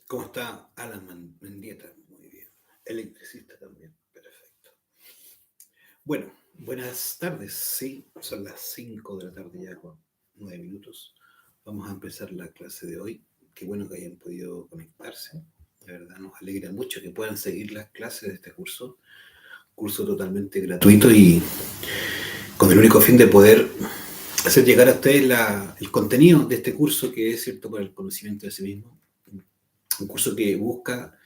¿Cómo está Alan Mendieta? Muy bien. Electricista también. Perfecto. Bueno, buenas tardes. Sí, son las 5 de la tarde ya con 9 minutos. Vamos a empezar la clase de hoy. Qué bueno que hayan podido conectarse. De verdad nos alegra mucho que puedan seguir las clases de este curso. Curso totalmente gratuito y con el único fin de poder hacer llegar a ustedes el contenido de este curso, que es cierto para el conocimiento de sí mismo. Un curso que busca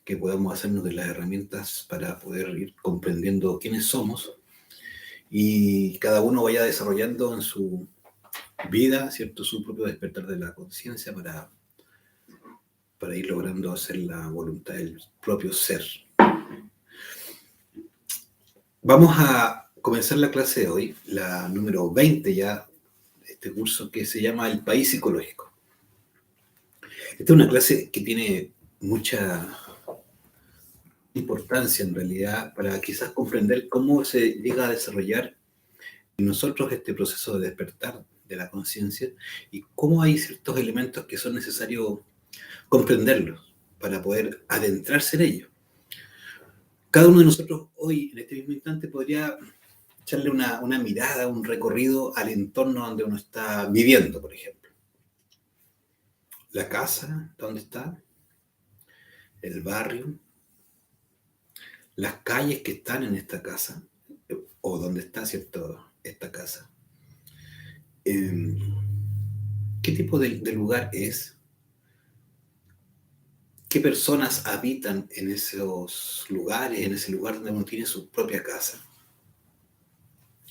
que podamos hacernos de las herramientas para poder ir comprendiendo quiénes somos y cada uno vaya desarrollando en su vida, ¿cierto?, su propio despertar de la conciencia para ir logrando hacer la voluntad del propio ser. Vamos a comenzar la clase de hoy, la número 20 ya de este curso, que se llama El País Psicológico. Esta es una clase que tiene mucha importancia en realidad para quizás comprender cómo se llega a desarrollar en nosotros este proceso de despertar de la conciencia y cómo hay ciertos elementos que son necesarios comprenderlos para poder adentrarse en ellos. Cada uno de nosotros hoy, en este mismo instante, podría echarle una mirada, un recorrido al entorno donde uno está viviendo, por ejemplo. La casa, donde está, el barrio, las calles que están en esta casa, o donde está, ¿cierto?, esta casa. ¿Qué tipo de lugar es? ¿Qué personas habitan en esos lugares, en ese lugar donde uno tiene su propia casa?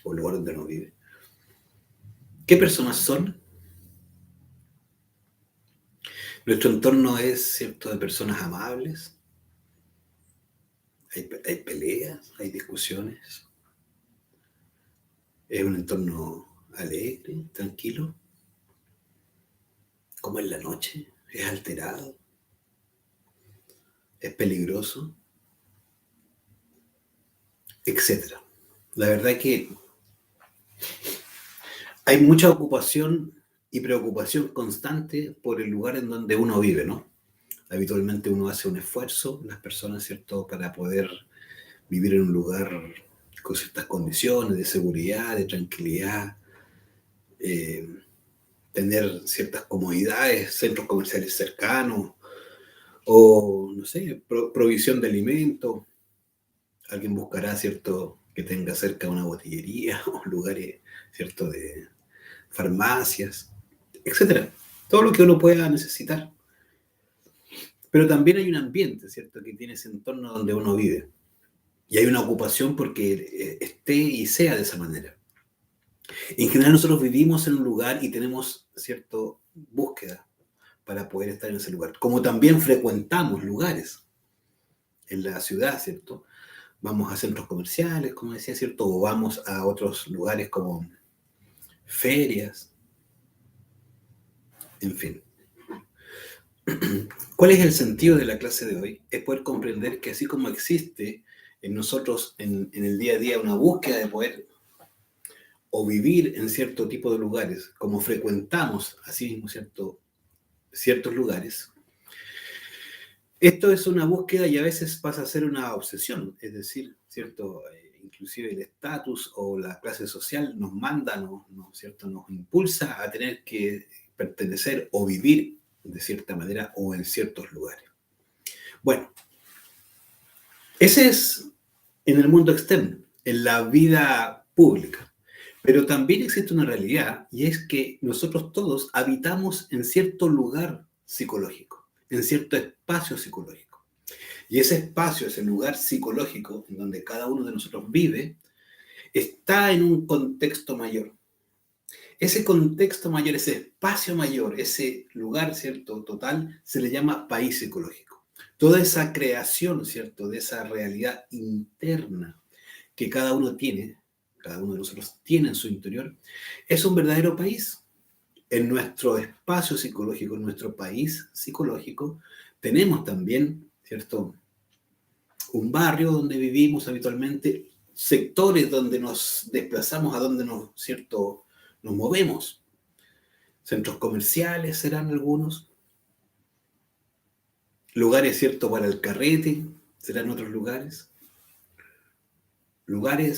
O el lugar donde uno vive. ¿Qué personas son? Nuestro entorno es, ¿cierto?, de personas amables. Hay peleas, hay discusiones. Es un entorno alegre, tranquilo. ¿Cómo es la noche? ¿Es alterado? ¿Es peligroso? Etcétera. La verdad es que hay mucha ocupación y preocupación constante por el lugar en donde uno vive, ¿no? Habitualmente uno hace un esfuerzo, las personas, ¿cierto?, para poder vivir en un lugar con ciertas condiciones de seguridad, de tranquilidad, tener ciertas comodidades, centros comerciales cercanos, o, no sé, provisión de alimentos. Alguien buscará, ¿cierto?, que tenga cerca una botillería o lugares, ¿cierto?, de farmacias, etcétera. Todo lo que uno pueda necesitar. Pero también hay un ambiente, ¿cierto?, que tiene ese entorno donde uno vive. Y hay una ocupación porque esté y sea de esa manera. En general nosotros vivimos en un lugar y tenemos cierta búsqueda para poder estar en ese lugar. Como también frecuentamos lugares en la ciudad, ¿cierto? Vamos a centros comerciales, como decía, ¿cierto? O vamos a otros lugares como ferias, en fin. ¿Cuál es el sentido de la clase de hoy? Es poder comprender que así como existe en nosotros en el día a día una búsqueda de poder o vivir en cierto tipo de lugares, como frecuentamos así mismo ciertos lugares, esto es una búsqueda y a veces pasa a ser una obsesión, es decir, ¿cierto? Inclusive el estatus o la clase social nos manda, ¿cierto?, nos impulsa a tener que pertenecer o vivir de cierta manera o en ciertos lugares. Bueno, ese es en el mundo externo, en la vida pública. Pero también existe una realidad y es que nosotros todos habitamos en cierto lugar psicológico, en cierto espacio psicológico. Y ese espacio, ese lugar psicológico en donde cada uno de nosotros vive, está en un contexto mayor. Ese contexto mayor, ese espacio mayor, ese lugar, ¿cierto?, total, se le llama país psicológico. Toda esa creación, ¿cierto?, de esa realidad interna que cada uno de nosotros tiene en su interior, es un verdadero país. En nuestro espacio psicológico, en nuestro país psicológico, tenemos también, ¿cierto?, un barrio donde vivimos habitualmente, sectores donde nos desplazamos, a donde ¿cierto?, nos movemos. Centros comerciales serán algunos. lugares, ¿cierto?, para el carrete, serán otros lugares,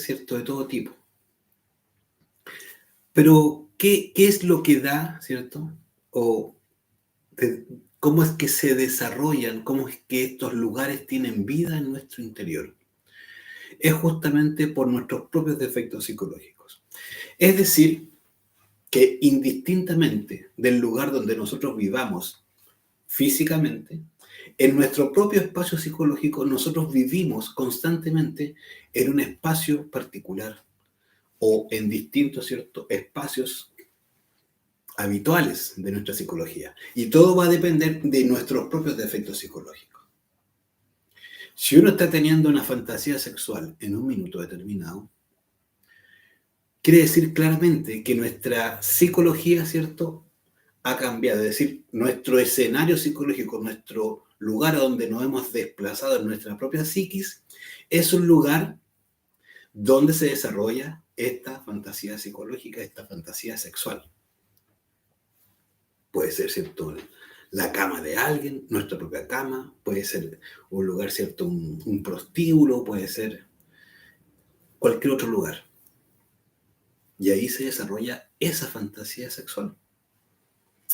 ¿cierto?, de todo tipo. Pero, ¿qué es lo que da, ¿cierto? O de- cómo es que se desarrollan, cómo es que estos lugares tienen vida en nuestro interior. Es justamente por nuestros propios defectos psicológicos. Es decir, que indistintamente del lugar donde nosotros vivamos físicamente, en nuestro propio espacio psicológico nosotros vivimos constantemente en un espacio particular o en distintos, ¿cierto?, espacios habituales de nuestra psicología. Y todo va a depender de nuestros propios defectos psicológicos. Si uno está teniendo una fantasía sexual en un minuto determinado, quiere decir claramente que nuestra psicología, ¿cierto?, ha cambiado. Es decir, nuestro escenario psicológico, nuestro lugar a donde nos hemos desplazado en nuestra propia psiquis, es un lugar donde se desarrolla esta fantasía psicológica, esta fantasía sexual. Puede ser, ¿cierto?, la cama de alguien, nuestra propia cama, puede ser un lugar, ¿cierto?, un prostíbulo, puede ser cualquier otro lugar. Y ahí se desarrolla esa fantasía sexual.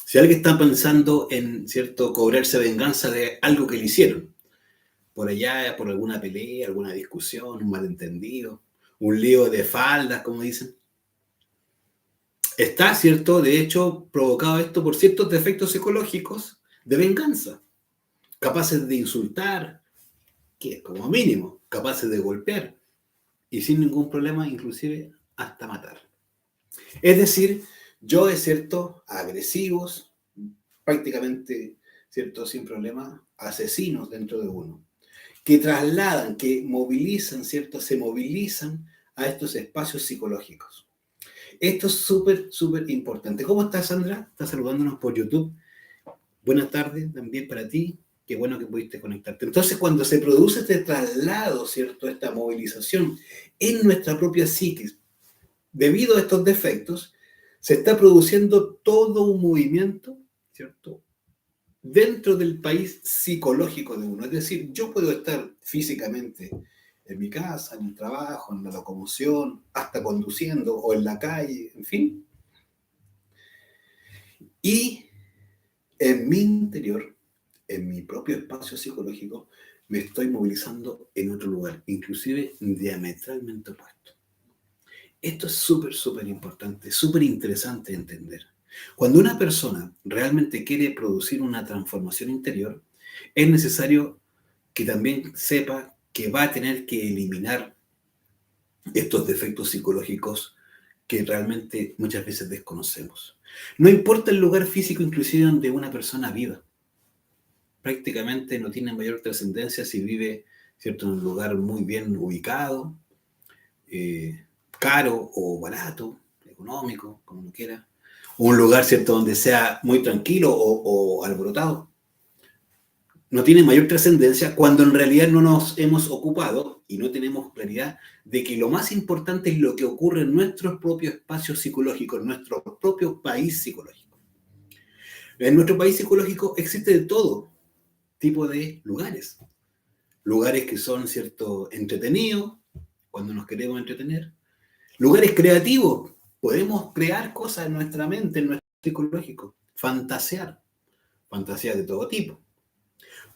Si alguien está pensando en, ¿cierto?, cobrarse venganza de algo que le hicieron, por allá, por alguna pelea, alguna discusión, un malentendido, un lío de faldas, como dicen, está, ¿cierto?, de hecho, provocado esto por ciertos defectos psicológicos de venganza, capaces de insultar, que como mínimo, capaces de golpear, y sin ningún problema, inclusive hasta matar. Es decir, yo es cierto, agresivos, prácticamente, ¿cierto?, sin problema, asesinos dentro de uno, que trasladan, que movilizan, ¿cierto?, se movilizan a estos espacios psicológicos. Esto es súper, súper importante. ¿Cómo estás, Sandra? Estás saludándonos por YouTube. Buenas tardes también para ti. Qué bueno que pudiste conectarte. Entonces, cuando se produce este traslado, ¿cierto?, esta movilización en nuestra propia psiquis, debido a estos defectos, se está produciendo todo un movimiento, ¿cierto?, dentro del país psicológico de uno. Es decir, yo puedo estar físicamente en mi casa, en el trabajo, en la locomoción, hasta conduciendo o en la calle, en fin. Y en mi interior, en mi propio espacio psicológico, me estoy movilizando en otro lugar, inclusive diametralmente opuesto. Esto es súper, súper importante, súper interesante de entender. Cuando una persona realmente quiere producir una transformación interior, es necesario que también sepa que va a tener que eliminar estos defectos psicológicos que realmente muchas veces desconocemos. No importa el lugar físico inclusive donde una persona viva, prácticamente no tiene mayor trascendencia si vive, ¿cierto?, en un lugar muy bien ubicado, eh, caro o barato, económico, como uno quiera, o un lugar, ¿cierto?, donde sea muy tranquilo o alborotado. No tiene mayor trascendencia cuando en realidad no nos hemos ocupado y no tenemos claridad de que lo más importante es lo que ocurre en nuestros propios espacios psicológicos, en nuestro propio país psicológico. En nuestro país psicológico existe de todo tipo de lugares. Lugares que son, ¿cierto?, entretenidos, cuando nos queremos entretener. Lugares creativos, podemos crear cosas en nuestra mente, en nuestro psicológico. Fantasear, fantasías de todo tipo.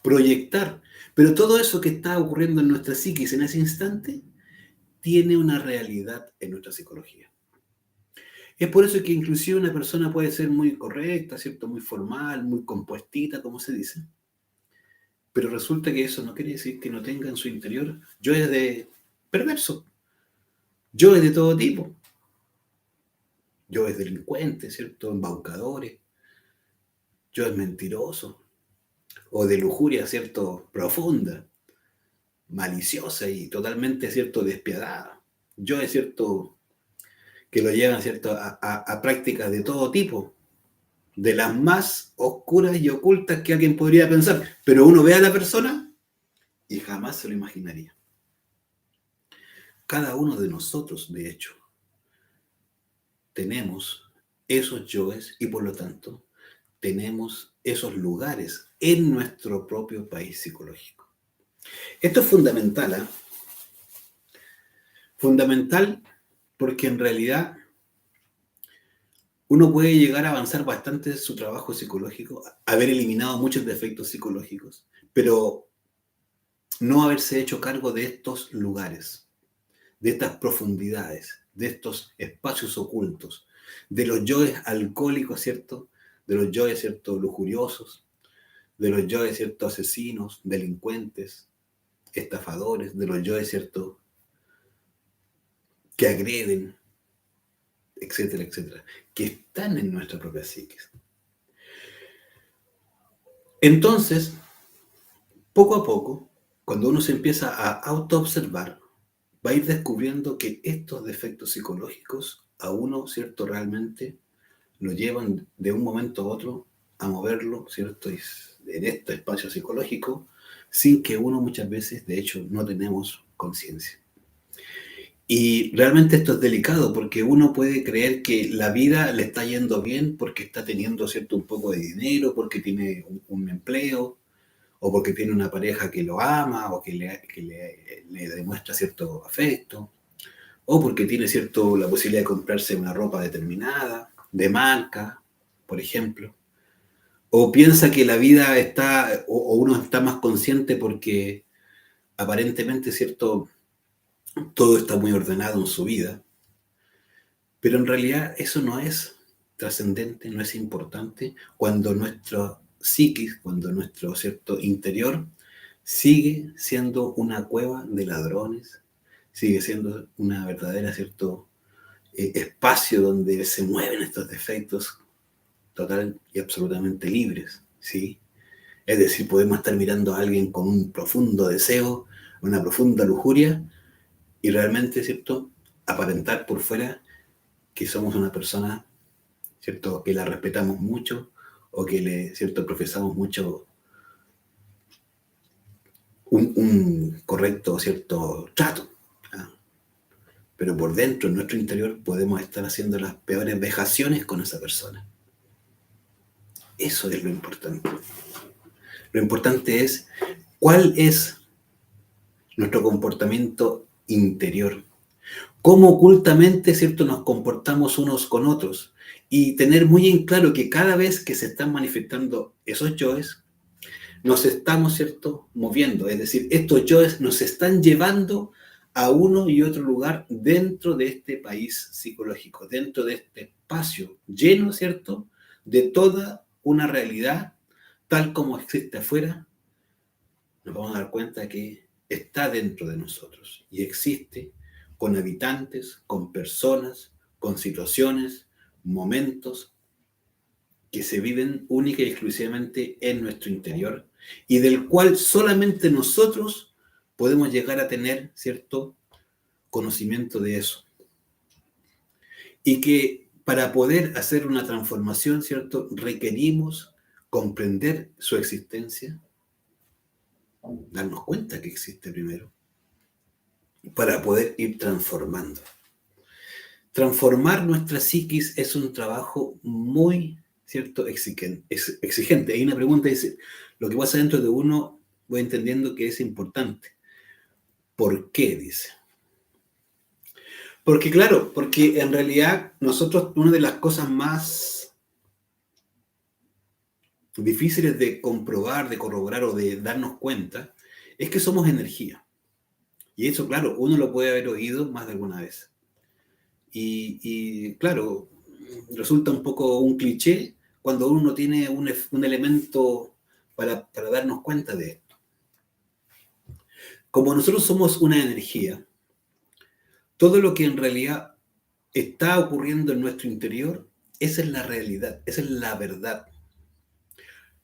Proyectar. Pero todo eso que está ocurriendo en nuestra psiquis en ese instante tiene una realidad en nuestra psicología. Es por eso que inclusive una persona puede ser muy correcta, ¿cierto?, muy formal, muy compuestita, como se dice. Pero resulta que eso no quiere decir que no tenga en su interior yoes de perverso, yoes de todo tipo, yoes delincuentes, ¿cierto?, embaucadores, yoes mentirosos, o de lujuria, ¿cierto?, profunda, maliciosa y totalmente, ¿cierto?, despiadada. Yoes, ¿cierto?, que lo llevan, ¿cierto?, a prácticas de todo tipo, de las más oscuras y ocultas que alguien podría pensar. Pero uno ve a la persona y jamás se lo imaginaría. Cada uno de nosotros, de hecho, tenemos esos yoes y por lo tanto tenemos esos lugares en nuestro propio país psicológico. Esto es fundamental, ¿eh? Fundamental porque en realidad uno puede llegar a avanzar bastante en su trabajo psicológico, haber eliminado muchos defectos psicológicos, pero no haberse hecho cargo de estos lugares, de estas profundidades, de estos espacios ocultos, de los yoes alcohólicos, ¿cierto? De los yoes, ¿cierto? Lujuriosos, de los yoes, ¿cierto? Asesinos, delincuentes, estafadores, de los yoes, ¿cierto? Que agreden, etcétera, etcétera, que están en nuestra propia psiquis. Entonces, poco a poco, cuando uno se empieza a autoobservar, va a ir descubriendo que estos defectos psicológicos a uno, ¿cierto? Realmente lo llevan de un momento a otro a moverlo, ¿cierto? Y en este espacio psicológico, sin que uno muchas veces, de hecho, no tenemos conciencia. Y realmente esto es delicado porque uno puede creer que la vida le está yendo bien porque está teniendo, ¿cierto? Un poco de dinero, porque tiene un empleo, o porque tiene una pareja que lo ama, o que le demuestra cierto afecto, o porque tiene, ¿cierto? La posibilidad de comprarse una ropa determinada, de marca, por ejemplo. O piensa que la vida está, o uno está más consciente porque aparentemente, ¿cierto? Todo está muy ordenado en su vida, pero en realidad eso no es trascendente, no es importante cuando nuestro psiquis, cuando nuestro cierto interior sigue siendo una cueva de ladrones, sigue siendo una verdadera cierto espacio donde se mueven estos defectos total y absolutamente libres, ¿sí? Es decir, podemos estar mirando a alguien con un profundo deseo, una profunda lujuria, y realmente, ¿cierto? Aparentar por fuera que somos una persona, ¿cierto? Que la respetamos mucho o que le, ¿cierto? Profesamos mucho un correcto, ¿cierto? Trato. ¿Ah? Pero por dentro, en nuestro interior, podemos estar haciendo las peores vejaciones con esa persona. Eso es lo importante. Lo importante es cuál es nuestro comportamiento interior. Cómo ocultamente, ¿cierto?, nos comportamos unos con otros. Y tener muy en claro que cada vez que se están manifestando esos yoes, nos estamos, ¿cierto?, moviendo. Es decir, estos yoes nos están llevando a uno y otro lugar dentro de este país psicológico, dentro de este espacio lleno, ¿cierto?, de toda una realidad tal como existe afuera. Nos vamos a dar cuenta que está dentro de nosotros y existe con habitantes, con personas, con situaciones, momentos que se viven única y exclusivamente en nuestro interior y del cual solamente nosotros podemos llegar a tener cierto conocimiento de eso. Y que para poder hacer una transformación, ¿cierto? Requerimos comprender su existencia, darnos cuenta que existe primero, para poder ir transformando. Transformar nuestra psiquis es un trabajo muy, ¿cierto?, exigente. Hay una pregunta, dice, lo que pasa dentro de uno, voy entendiendo que es importante. ¿Por qué? Dice. Porque claro, porque en realidad nosotros, una de las cosas más difíciles de comprobar, de corroborar o de darnos cuenta, es que somos energía. Y eso, claro, uno lo puede haber oído más de alguna vez. Y claro, resulta un poco un cliché cuando uno no tiene un elemento para darnos cuenta de esto. Como nosotros somos una energía, todo lo que en realidad está ocurriendo en nuestro interior, esa es la realidad, esa es la verdad.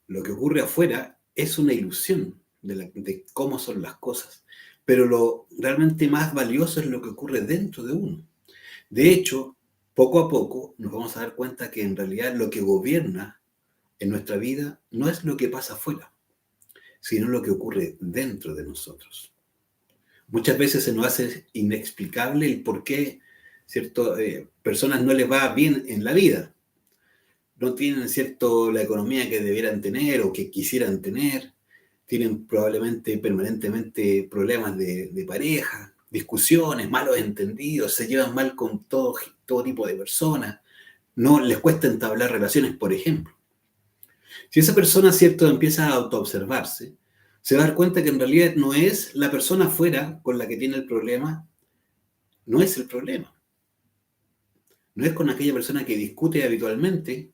Lo que ocurre afuera es una ilusión de cómo son las cosas, pero lo realmente más valioso es lo que ocurre dentro de uno. De hecho, poco a poco nos vamos a dar cuenta que en realidad lo que gobierna en nuestra vida no es lo que pasa afuera, sino lo que ocurre dentro de nosotros. Muchas veces se nos hace inexplicable el por qué, ¿cierto? Personas no les va bien en la vida. no tienen, ¿cierto?, la economía que debieran tener o que quisieran tener, tienen probablemente permanentemente problemas de pareja, discusiones, malos entendidos, se llevan mal con todo tipo de personas, no les cuesta entablar relaciones, por ejemplo. Si esa persona, ¿cierto?, empieza a autoobservarse, se va a dar cuenta que en realidad no es la persona afuera con la que tiene el problema, no es el problema. No es con aquella persona que discute habitualmente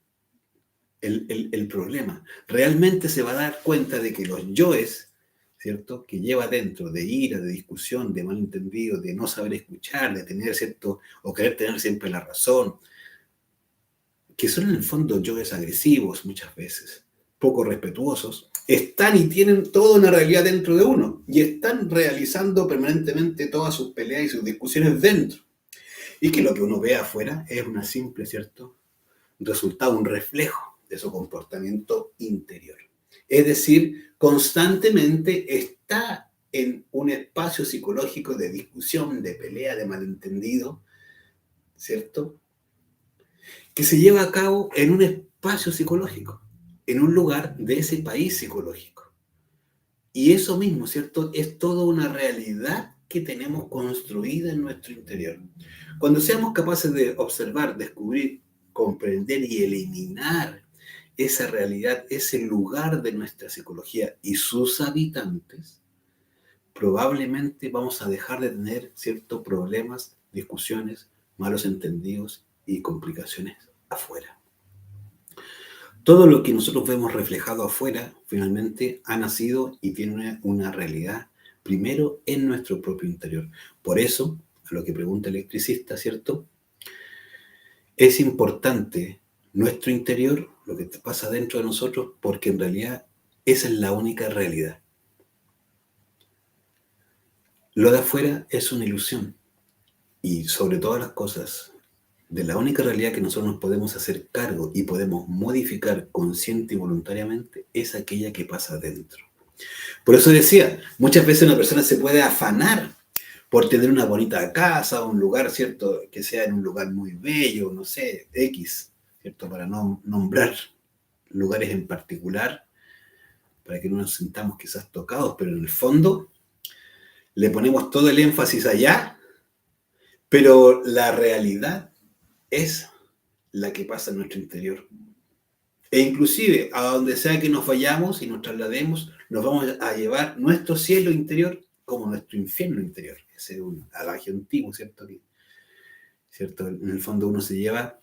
el problema. Realmente se va a dar cuenta de que los yoes, ¿cierto?, que lleva dentro de ira, de discusión, de malentendido, de no saber escuchar, de tener, ¿cierto?, o querer tener siempre la razón, que son en el fondo yoes agresivos muchas veces, poco respetuosos, están y tienen toda una realidad dentro de uno y están realizando permanentemente todas sus peleas y sus discusiones dentro. Y que lo que uno ve afuera es una simple, ¿cierto?, resultado, un reflejo de su comportamiento interior. Es decir, constantemente está en un espacio psicológico de discusión, de pelea, de malentendido, ¿cierto?, que se lleva a cabo en un espacio psicológico, en un lugar de ese país psicológico. Y eso mismo, ¿cierto?, es toda una realidad que tenemos construida en nuestro interior. Cuando seamos capaces de observar, descubrir, comprender y eliminar esa realidad, ese lugar de nuestra psicología y sus habitantes, probablemente vamos a dejar de tener ciertos problemas, discusiones, malos entendidos y complicaciones afuera. Todo lo que nosotros vemos reflejado afuera, finalmente ha nacido y tiene una realidad primero en nuestro propio interior. Por eso, a lo que pregunta el electricista, ¿cierto?, es importante nuestro interior, lo que pasa dentro de nosotros, porque en realidad esa es la única realidad. Lo de afuera es una ilusión y sobre todas las cosas, de la única realidad que nosotros nos podemos hacer cargo y podemos modificar consciente y voluntariamente es aquella que pasa dentro. Por eso decía, muchas veces una persona se puede afanar por tener una bonita casa, un lugar, ¿cierto?, que sea en un lugar muy bello, no sé, X, ¿cierto?, para no nombrar lugares en particular, para que no nos sintamos quizás tocados, pero en el fondo le ponemos todo el énfasis allá, pero la realidad es la que pasa en nuestro interior. E inclusive, a donde sea que nos vayamos y nos traslademos, nos vamos a llevar nuestro cielo interior como nuestro infierno interior. Ese es un adagio antiguo, ¿cierto? ¿Cierto? En el fondo uno se lleva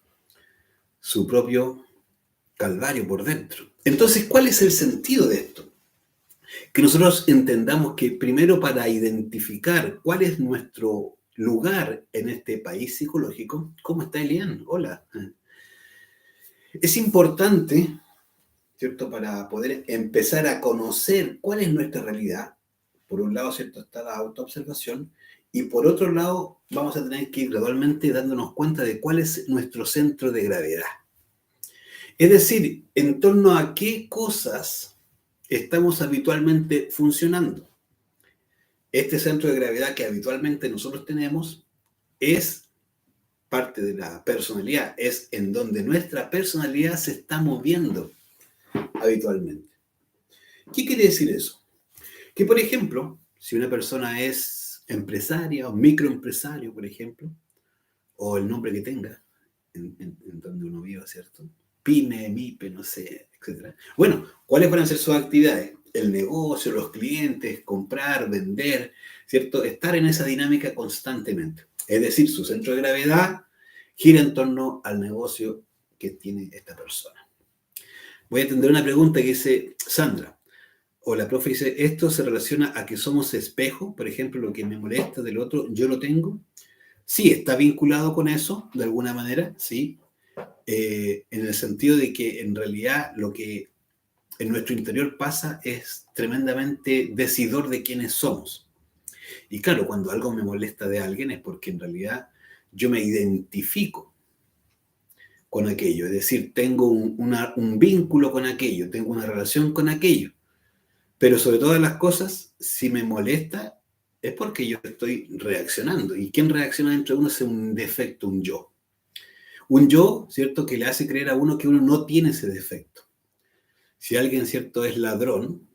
su propio calvario por dentro. Entonces, ¿cuál es el sentido de esto? Que nosotros entendamos que primero, para identificar cuál es nuestro lugar en este país psicológico. ¿Cómo está Elian? Hola. Es importante, ¿cierto?, para poder empezar a conocer cuál es nuestra realidad. Por un lado, ¿cierto?, está la autoobservación, y por otro lado, vamos a tener que ir gradualmente dándonos cuenta de cuál es nuestro centro de gravedad. Es decir, en torno a qué cosas estamos habitualmente funcionando. Este centro de gravedad que habitualmente nosotros tenemos es parte de la personalidad, es en donde nuestra personalidad se está moviendo habitualmente. ¿Qué quiere decir eso? Que, por ejemplo, si una persona es empresaria o microempresario, por ejemplo, o el nombre que tenga, en donde uno viva, ¿cierto? Pyme, MIPE, no sé, etc. Bueno, ¿cuáles van a ser sus actividades? El negocio, los clientes, comprar, vender, ¿cierto? Estar en esa dinámica constantemente. Es decir, su centro de gravedad gira en torno al negocio que tiene esta persona. Voy a atender una pregunta que dice Sandra. O la profe dice, ¿esto se relaciona a que somos espejo? Por ejemplo, lo que me molesta del otro, ¿yo lo tengo? Sí, está vinculado con eso, de alguna manera, sí. En el sentido de que en realidad lo que en nuestro interior pasa es tremendamente decidor de quiénes somos. Y claro, cuando algo me molesta de alguien es porque en realidad yo me identifico con aquello. Es decir, tengo un vínculo con aquello, tengo una relación con aquello. Pero sobre todas las cosas, si me molesta, es porque yo estoy reaccionando. ¿Y quién reacciona dentro de uno es un defecto, un yo? Un yo, ¿cierto?, que le hace creer a uno que uno no tiene ese defecto. Si alguien, ¿cierto?, es ladrón,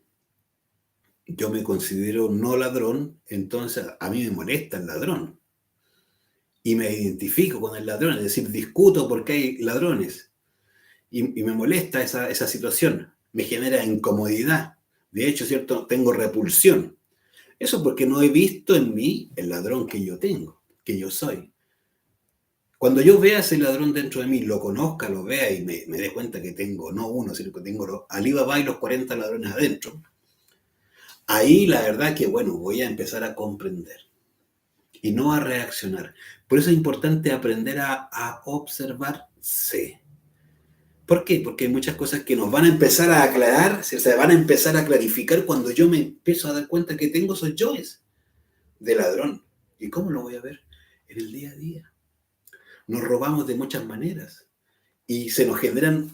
yo me considero no ladrón, entonces a mí me molesta el ladrón. Y me identifico con el ladrón, es decir, discuto porque hay ladrones. Y me molesta esa situación, me genera incomodidad. De hecho, ¿cierto?, tengo repulsión. Eso porque no he visto en mí el ladrón que yo tengo, que yo soy. Cuando yo vea ese ladrón dentro de mí, lo conozca, lo vea y me dé cuenta que tengo, no uno, sino que tengo Alibaba y los 40 ladrones adentro, ahí la verdad que, bueno, voy a empezar a comprender y no a reaccionar. Por eso es importante aprender a observarse. ¿Por qué? Porque hay muchas cosas que nos van a empezar a aclarar, se van a empezar a clarificar cuando yo me empiezo a dar cuenta que tengo esos yoes de ladrón. ¿Y cómo lo voy a ver? En el día a día. Nos robamos de muchas maneras y se nos generan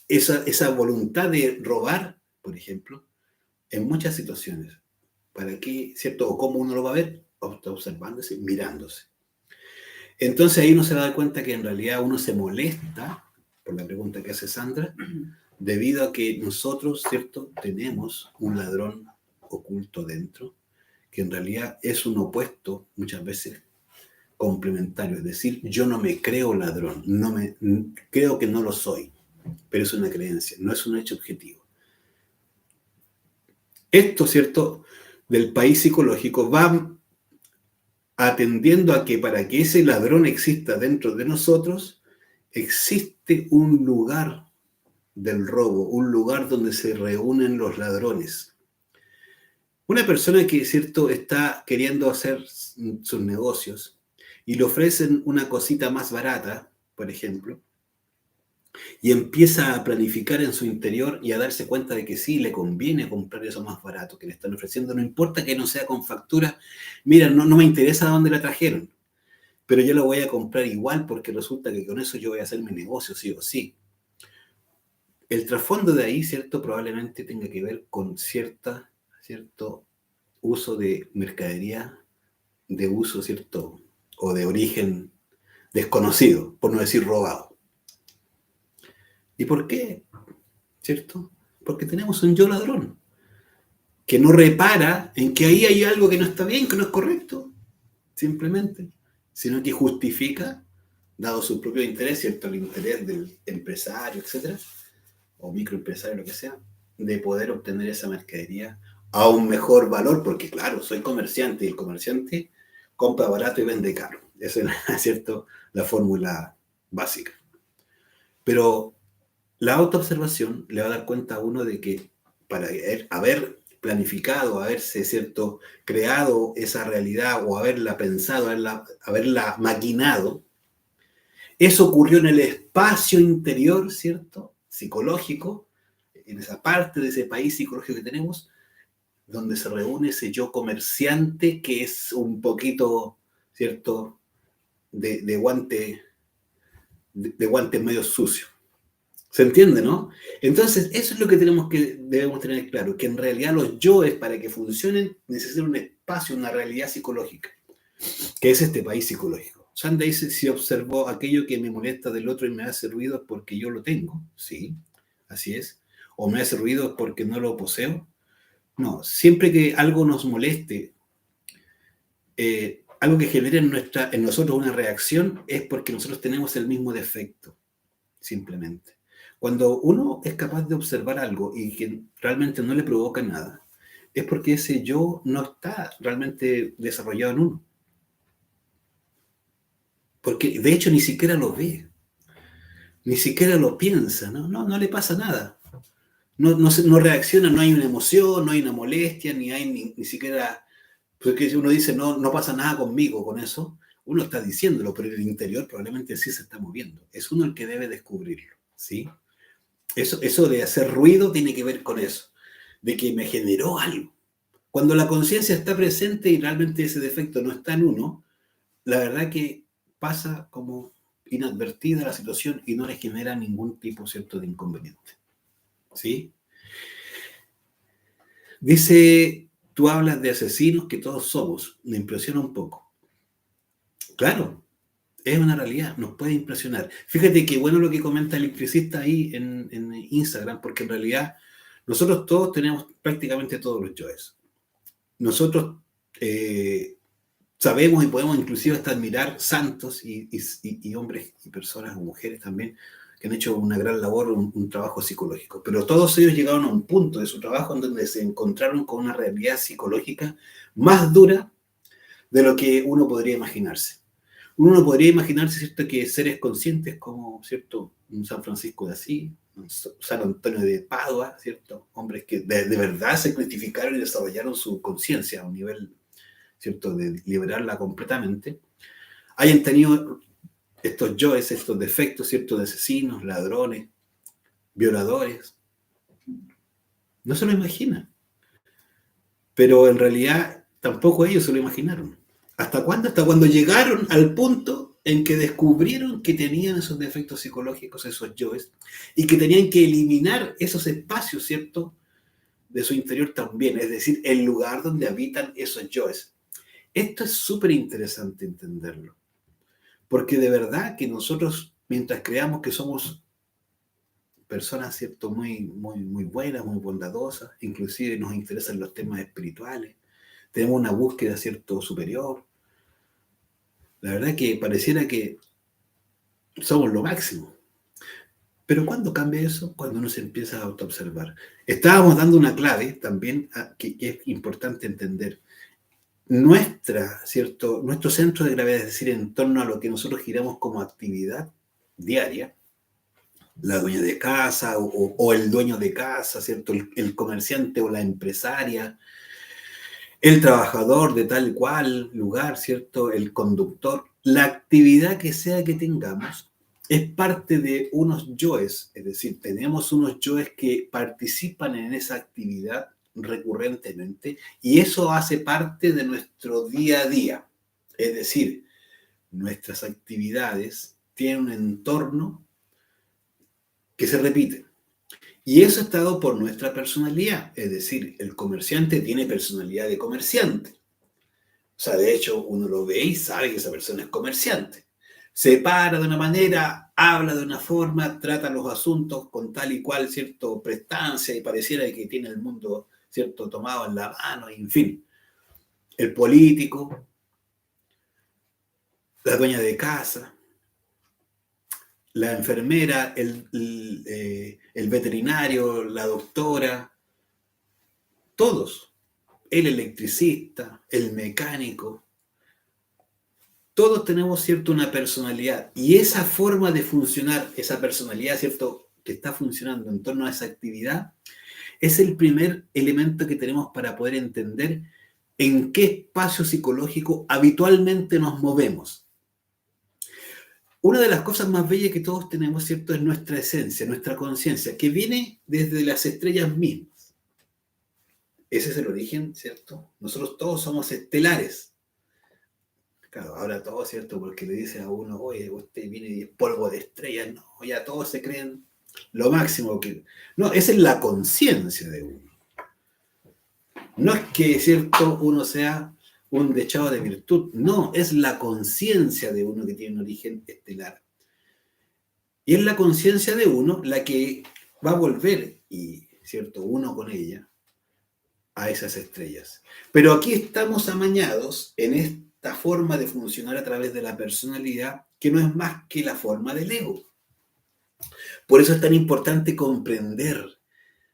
esa voluntad de robar, por ejemplo, en muchas situaciones. ¿Para qué? ¿Cierto? ¿O cómo uno lo va a ver? Observándose, mirándose. Entonces ahí uno se va a dar cuenta que en realidad uno se molesta, por la pregunta que hace Sandra, debido a que nosotros, ¿cierto?, tenemos un ladrón oculto dentro, que en realidad es un opuesto muchas veces complementario. Es decir, yo no me creo ladrón, creo que no lo soy, pero es una creencia, no es un hecho objetivo. Esto, ¿cierto?, del país psicológico va atendiendo a que para que ese ladrón exista dentro de nosotros, existe un lugar del robo, un lugar donde se reúnen los ladrones. Una persona que, ¿cierto?, está queriendo hacer sus negocios y le ofrecen una cosita más barata, por ejemplo, y empieza a planificar en su interior y a darse cuenta de que sí, le conviene comprar eso más barato que le están ofreciendo, no importa que no sea con factura, mira, no me interesa dónde la trajeron, pero yo la voy a comprar igual porque resulta que con eso yo voy a hacer mi negocio, sí o sí. El trasfondo de ahí, ¿cierto?, probablemente tenga que ver con cierto uso de mercadería, de uso, ¿cierto?, o de origen desconocido, por no decir robado. ¿Y por qué? ¿Cierto? Porque tenemos un yo ladrón, que no repara en que ahí hay algo que no está bien, que no es correcto, simplemente, sino que justifica, dado su propio interés, ¿cierto?, el interés del empresario, etcétera, o microempresario, lo que sea, de poder obtener esa mercadería a un mejor valor, porque claro, soy comerciante y el comerciante compra barato y vende caro. Esa es, ¿cierto?, la fórmula básica. Pero la autoobservación le va a dar cuenta a uno de que para haber planificado, haberse, ¿cierto?, creado esa realidad o haberla pensado, haberla maquinado, eso ocurrió en el espacio interior, ¿cierto?, psicológico, en esa parte de ese país psicológico que tenemos, donde se reúne ese yo comerciante que es un poquito, ¿cierto?, de guante medio sucio. ¿Se entiende, no? Entonces, eso es lo que debemos tener claro, que en realidad los yoes, para que funcionen, necesitan un espacio, una realidad psicológica, que es este país psicológico. Sandra dice, si observo aquello que me molesta del otro y me hace ruido es porque yo lo tengo. Sí, así es. O me hace ruido es porque no lo poseo. No, siempre que algo nos moleste, algo que genere en nosotros una reacción, es porque nosotros tenemos el mismo defecto, simplemente. Cuando uno es capaz de observar algo y que realmente no le provoca nada, es porque ese yo no está realmente desarrollado en uno. Porque de hecho ni siquiera lo ve, ni siquiera lo piensa, no le pasa nada. No reacciona, no hay una emoción, no hay una molestia, ni hay ni siquiera. Porque si uno dice no pasa nada conmigo con eso, uno está diciéndolo, pero en el interior probablemente sí se está moviendo. Es uno el que debe descubrirlo, ¿sí? Eso de hacer ruido tiene que ver con eso, de que me generó algo. Cuando la conciencia está presente y realmente ese defecto no está en uno, la verdad que pasa como inadvertida la situación y no le genera ningún tipo, ¿cierto?, de inconveniente. ¿Sí? Dice, tú hablas de asesinos que todos somos. Me impresiona un poco. Claro, Es una realidad, nos puede impresionar. Fíjate qué bueno lo que comenta el electricista ahí en Instagram, porque en realidad nosotros todos tenemos prácticamente todos los yoes. Nosotros sabemos y podemos inclusive hasta admirar santos y hombres y personas o mujeres también que han hecho una gran labor, un trabajo psicológico. Pero todos ellos llegaron a un punto de su trabajo en donde se encontraron con una realidad psicológica más dura de lo que uno podría imaginarse. Uno no podría imaginarse, ¿cierto?, que seres conscientes como, ¿cierto?, un San Francisco de Asís, un San Antonio de Padua, ¿cierto?, hombres que de verdad se cristificaron y desarrollaron su conciencia a un nivel, ¿cierto?, de liberarla completamente, hayan tenido estos yoes, estos defectos, ¿cierto?, de asesinos, ladrones, violadores. No se lo imaginan. Pero en realidad tampoco ellos se lo imaginaron. ¿Hasta cuándo? Hasta cuando llegaron al punto en que descubrieron que tenían esos defectos psicológicos, esos yoes, y que tenían que eliminar esos espacios, ¿cierto?, de su interior también, es decir, el lugar donde habitan esos yoes. Esto es súper interesante entenderlo, porque de verdad que nosotros, mientras creamos que somos personas, ¿cierto?, muy buenas, muy bondadosas, inclusive nos interesan los temas espirituales, tenemos una búsqueda, ¿cierto?, superior. La verdad que pareciera que somos lo máximo. Pero ¿cuándo cambia eso? Cuando uno se empieza a autoobservar. Estábamos dando una clave también que es importante entender. Nuestro centro de gravedad, es decir, en torno a lo que nosotros giramos como actividad diaria, la dueña de casa o el dueño de casa, ¿cierto? El comerciante o la empresaria, el trabajador de tal cual lugar, ¿cierto? El conductor, la actividad que sea que tengamos es parte de unos yoes, es decir, tenemos unos yoes que participan en esa actividad recurrentemente y eso hace parte de nuestro día a día. Es decir, nuestras actividades tienen un entorno que se repite. Y eso está dado por nuestra personalidad, es decir, el comerciante tiene personalidad de comerciante. O sea, de hecho, uno lo ve y sabe que esa persona es comerciante. Se para de una manera, habla de una forma, trata los asuntos con tal y cual, ¿cierto?, prestancia y pareciera que tiene el mundo, ¿cierto?, tomado en la mano, en fin. El político, la dueña de casa, la enfermera, el veterinario, la doctora, todos, el electricista, el mecánico, todos tenemos, ¿cierto?, una personalidad y esa forma de funcionar, esa personalidad, ¿cierto?, que está funcionando en torno a esa actividad, es el primer elemento que tenemos para poder entender en qué espacio psicológico habitualmente nos movemos. Una de las cosas más bellas que todos tenemos, ¿cierto?, es nuestra esencia, nuestra conciencia, que viene desde las estrellas mismas. Ese es el origen, ¿cierto? Nosotros todos somos estelares. Claro, ahora todo, ¿cierto? Porque le dice a uno, oye, usted viene de polvo de estrellas, no, ya todos se creen lo máximo que... No, esa es la conciencia de uno. No es que, ¿cierto?, uno sea un dechado de virtud, no, es la conciencia de uno que tiene un origen estelar. Y es la conciencia de uno la que va a volver, y, ¿cierto?, uno con ella, a esas estrellas. Pero aquí estamos amañados en esta forma de funcionar a través de la personalidad, que no es más que la forma del ego. Por eso es tan importante comprender,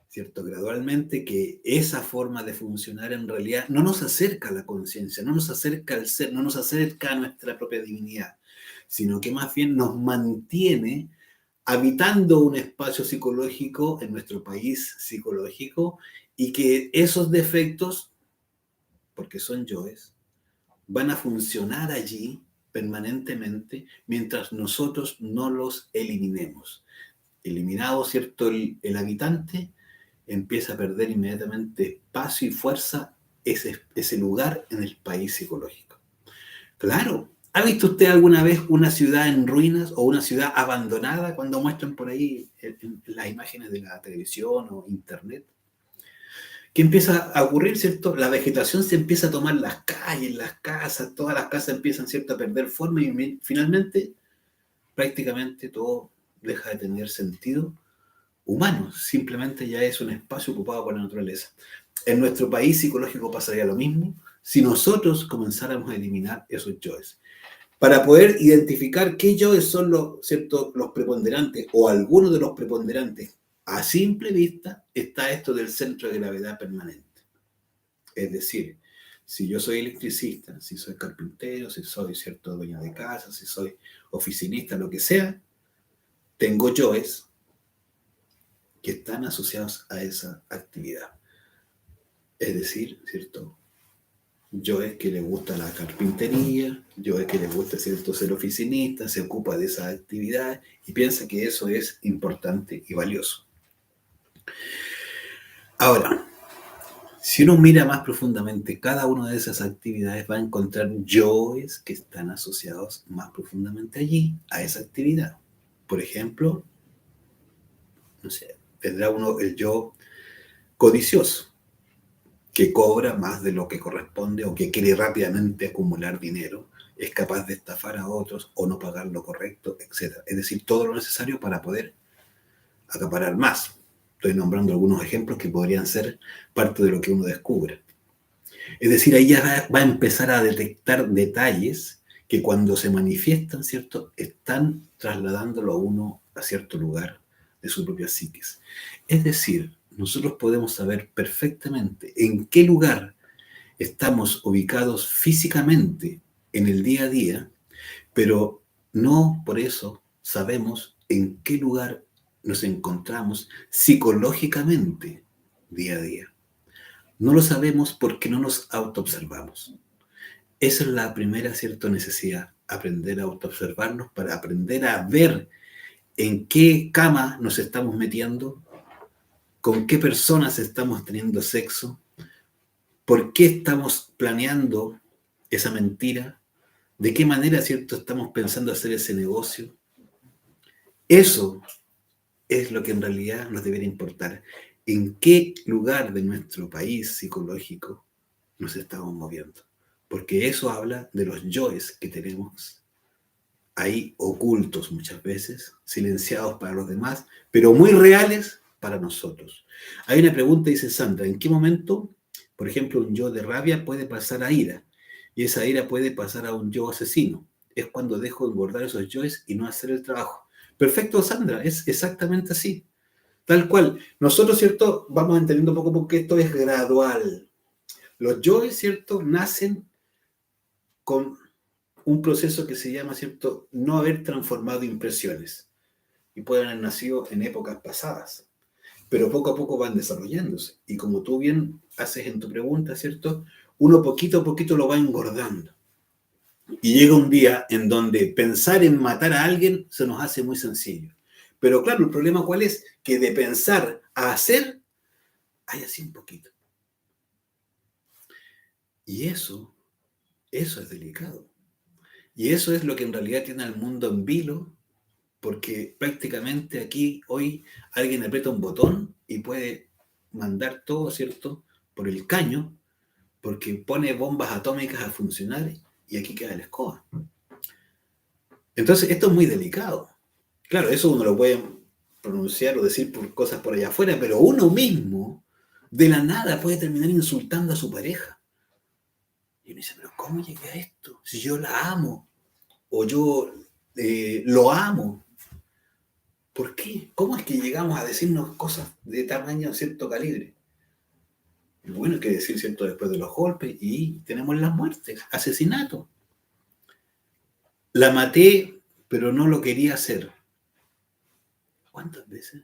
¿cierto?, gradualmente, que esa forma de funcionar en realidad no nos acerca a la conciencia, no nos acerca al ser, no nos acerca a nuestra propia divinidad, sino que más bien nos mantiene habitando un espacio psicológico en nuestro país psicológico y que esos defectos, porque son yoes, van a funcionar allí permanentemente mientras nosotros no los eliminemos. Eliminado, ¿cierto?, el habitante, empieza a perder inmediatamente espacio y fuerza ese lugar en el país psicológico. Claro, ¿ha visto usted alguna vez una ciudad en ruinas o una ciudad abandonada cuando muestran por ahí en las imágenes de la televisión o internet? ¿Qué empieza a ocurrir, cierto? La vegetación se empieza a tomar las calles, las casas, todas las casas empiezan, cierto, a perder forma y finalmente prácticamente todo deja de tener sentido humano, simplemente ya es un espacio ocupado por la naturaleza. En nuestro país psicológico pasaría lo mismo si nosotros comenzáramos a eliminar esos yoes. Para poder identificar qué yoes son los, ¿cierto?, los preponderantes o algunos de los preponderantes, a simple vista está esto del centro de gravedad permanente. Es decir, si yo soy electricista, si soy carpintero, si soy, cierto, dueño de casa, si soy oficinista, lo que sea, tengo yoes que están asociados a esa actividad. Es decir, ¿cierto? Yo es que le gusta la carpintería, yo es que le gusta, ¿cierto?, ser oficinista, se ocupa de esa actividad y piensa que eso es importante y valioso. Ahora, si uno mira más profundamente cada una de esas actividades, va a encontrar yoes que están asociados más profundamente allí, a esa actividad. Por ejemplo, no sé, tendrá uno el yo codicioso, que cobra más de lo que corresponde o que quiere rápidamente acumular dinero, es capaz de estafar a otros o no pagar lo correcto, etc. Es decir, todo lo necesario para poder acaparar más. Estoy nombrando algunos ejemplos que podrían ser parte de lo que uno descubre. Es decir, ahí ya va a empezar a detectar detalles que cuando se manifiestan, ¿cierto?, están trasladándolo a uno a cierto lugar de su propia psiquis. Es decir, nosotros podemos saber perfectamente en qué lugar estamos ubicados físicamente en el día a día, pero no por eso sabemos en qué lugar nos encontramos psicológicamente día a día. No lo sabemos porque no nos autoobservamos. Esa es la primera, cierta necesidad, aprender a autoobservarnos para aprender a ver en qué cama nos estamos metiendo, con qué personas estamos teniendo sexo, por qué estamos planeando esa mentira, de qué manera, cierto, estamos pensando hacer ese negocio. Eso es lo que en realidad nos debería importar. ¿En qué lugar de nuestro país psicológico nos estamos moviendo? Porque eso habla de los yoes que tenemos ahí ocultos muchas veces, silenciados para los demás, pero muy reales para nosotros. Hay una pregunta, dice Sandra, ¿en qué momento, por ejemplo, un yo de rabia puede pasar a ira? Y esa ira puede pasar a un yo asesino. Es cuando dejo de engordar esos yoes y no hacer el trabajo. Perfecto, Sandra, es exactamente así. Tal cual. Nosotros, ¿cierto? Vamos entendiendo poco a poco que esto es gradual. Los yoes, ¿cierto?, nacen con un proceso que se llama, ¿cierto?, no haber transformado impresiones. Y pueden haber nacido en épocas pasadas. Pero poco a poco van desarrollándose. Y como tú bien haces en tu pregunta, ¿cierto?, uno poquito a poquito lo va engordando. Y llega un día en donde pensar en matar a alguien se nos hace muy sencillo. Pero claro, el problema ¿cuál es? Que de pensar a hacer, hay así un poquito. Y eso es delicado. Y eso es lo que en realidad tiene al mundo en vilo, porque prácticamente aquí hoy alguien aprieta un botón y puede mandar todo, ¿cierto?, por el caño, porque pone bombas atómicas a funcionar y aquí queda la escoba. Entonces, esto es muy delicado. Claro, eso uno lo puede pronunciar o decir por cosas por allá afuera, pero uno mismo, de la nada, puede terminar insultando a su pareja. Y uno dice, pero ¿cómo llegué a esto? Si yo la amo, o yo lo amo. ¿Por qué? ¿Cómo es que llegamos a decirnos cosas de tamaño, cierto calibre? Y bueno, hay que decir, cierto, después de los golpes, y tenemos las muertes, asesinato. La maté, pero no lo quería hacer. ¿Cuántas veces?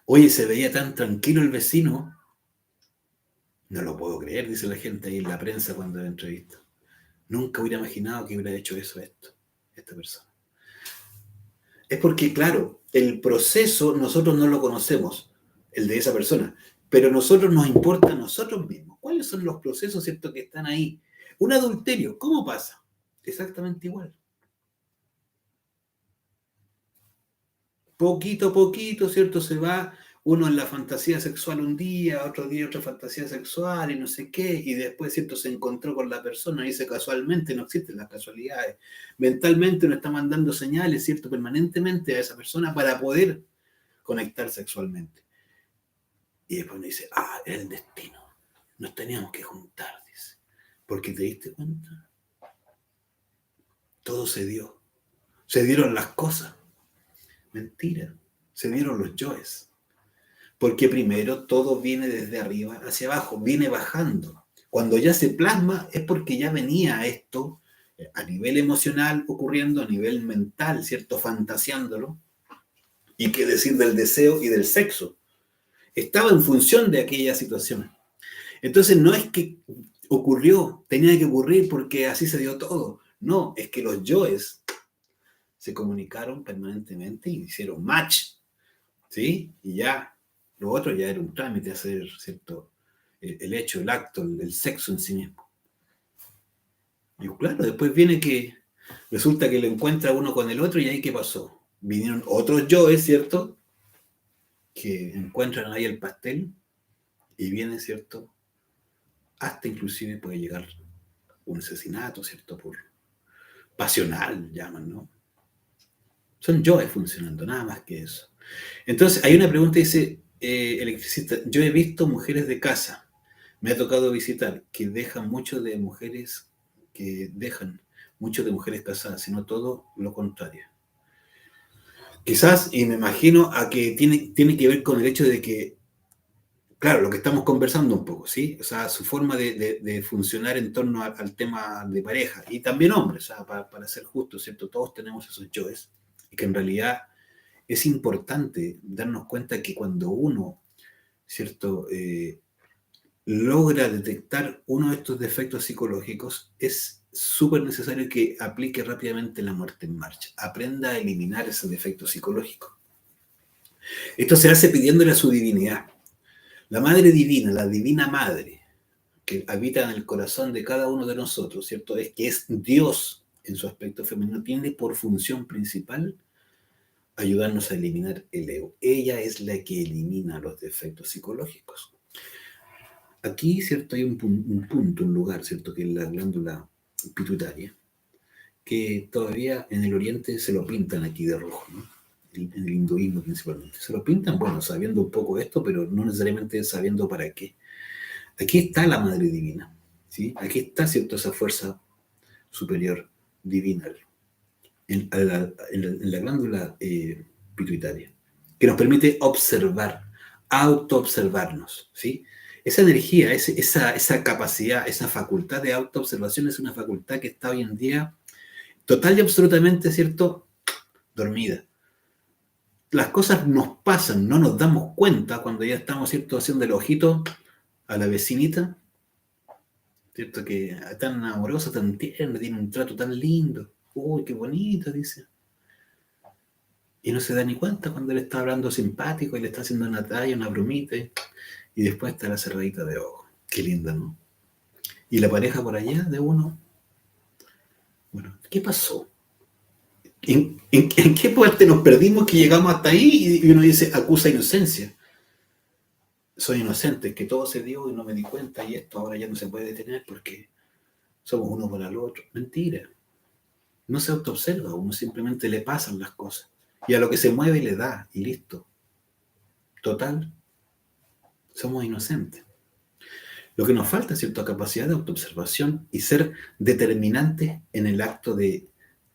Oye, se veía tan tranquilo el vecino. No lo puedo creer, dice la gente ahí en la prensa cuando la entrevista. Nunca hubiera imaginado que hubiera hecho esta persona. Es porque, claro, el proceso nosotros no lo conocemos, el de esa persona, pero a nosotros nos importa a nosotros mismos. ¿Cuáles son los procesos, cierto, que están ahí? Un adulterio, ¿cómo pasa? Exactamente igual. Poquito a poquito, ¿cierto? Se va uno en la fantasía sexual un día, otro día otra fantasía sexual y no sé qué, y después, ¿cierto?, se encontró con la persona y dice casualmente, no existen las casualidades. Mentalmente uno está mandando señales, ¿cierto?, permanentemente a esa persona para poder conectar sexualmente. Y después uno dice, era el destino, nos teníamos que juntar, dice, porque te diste cuenta, todo se dio, se dieron las cosas. Mentira, se dieron los yoes. Porque primero todo viene desde arriba hacia abajo, viene bajando. Cuando ya se plasma es porque ya venía esto a nivel emocional ocurriendo, a nivel mental, ¿cierto? Fantaseándolo. Y qué decir del deseo y del sexo. Estaba en función de aquella situación. Entonces no es que ocurrió, tenía que ocurrir porque así se dio todo. No, es que los yoes se comunicaron permanentemente y hicieron match, ¿sí? Y ya. Lo otro ya era un trámite hacer, ¿cierto? El hecho, el acto, el sexo en sí mismo. Y claro, después viene que resulta que lo encuentra uno con el otro y ahí ¿qué pasó? Vinieron otros yoes, ¿cierto? Que encuentran ahí el pastel y viene, ¿cierto? Hasta inclusive puede llegar un asesinato, ¿cierto? Por pasional, llaman, ¿no? Son yoes funcionando, nada más que eso. Entonces, hay una pregunta que dice, electricista, yo he visto mujeres de casa, me ha tocado visitar, que dejan mucho de mujeres casadas, sino todo lo contrario. Quizás, y me imagino, a que tiene que ver con el hecho de que, claro, lo que estamos conversando un poco, ¿sí? O sea, su forma de funcionar en torno al tema de pareja, y también hombres, o sea, para ser justos, ¿cierto? Todos tenemos esos yoes, y que en realidad es importante darnos cuenta que cuando uno, ¿cierto?, logra detectar uno de estos defectos psicológicos, es súper necesario que aplique rápidamente la muerte en marcha, aprenda a eliminar ese defecto psicológico. Esto se hace pidiéndole a su divinidad. La Madre Divina, la Divina Madre, que habita en el corazón de cada uno de nosotros, ¿cierto? Es que es Dios en su aspecto femenino, tiene por función principal ayudarnos a eliminar el ego. Ella es la que elimina los defectos psicológicos. Aquí, ¿cierto? Hay un punto, un lugar, ¿cierto? Que es la glándula pituitaria, que todavía en el oriente se lo pintan aquí de rojo, ¿no? En el hinduismo principalmente. Se lo pintan, bueno, sabiendo un poco esto, pero no necesariamente sabiendo para qué. Aquí está la Madre Divina, ¿sí? Aquí está, ¿cierto? Esa fuerza superior divina en la glándula pituitaria, que nos permite observar, autoobservarnos, ¿sí? Esa energía, esa capacidad, esa facultad de autoobservación es una facultad que está hoy en día total y absolutamente, ¿cierto?, dormida. Las cosas nos pasan, no nos damos cuenta cuando ya estamos, ¿cierto?, haciendo el ojito a la vecinita, ¿cierto?, que tan amorosa, tan tierna, tiene un trato tan lindo. Uy, qué bonito, dice. Y no se da ni cuenta cuando le está hablando simpático y le está haciendo una talla, una bromita, y después está la cerradita de ojos. Qué linda, ¿no? Y la pareja por allá de uno. Bueno, ¿qué pasó? ¿En qué parte nos perdimos que llegamos hasta ahí? Y uno dice, acusa inocencia. Soy inocente, que todo se dio y no me di cuenta y esto ahora ya no se puede detener porque somos uno para el otro. Mentira. No se autoobserva, uno simplemente le pasan las cosas. Y a lo que se mueve le da y listo. Total, somos inocentes. Lo que nos falta es cierta capacidad de autoobservación y ser determinantes en el acto de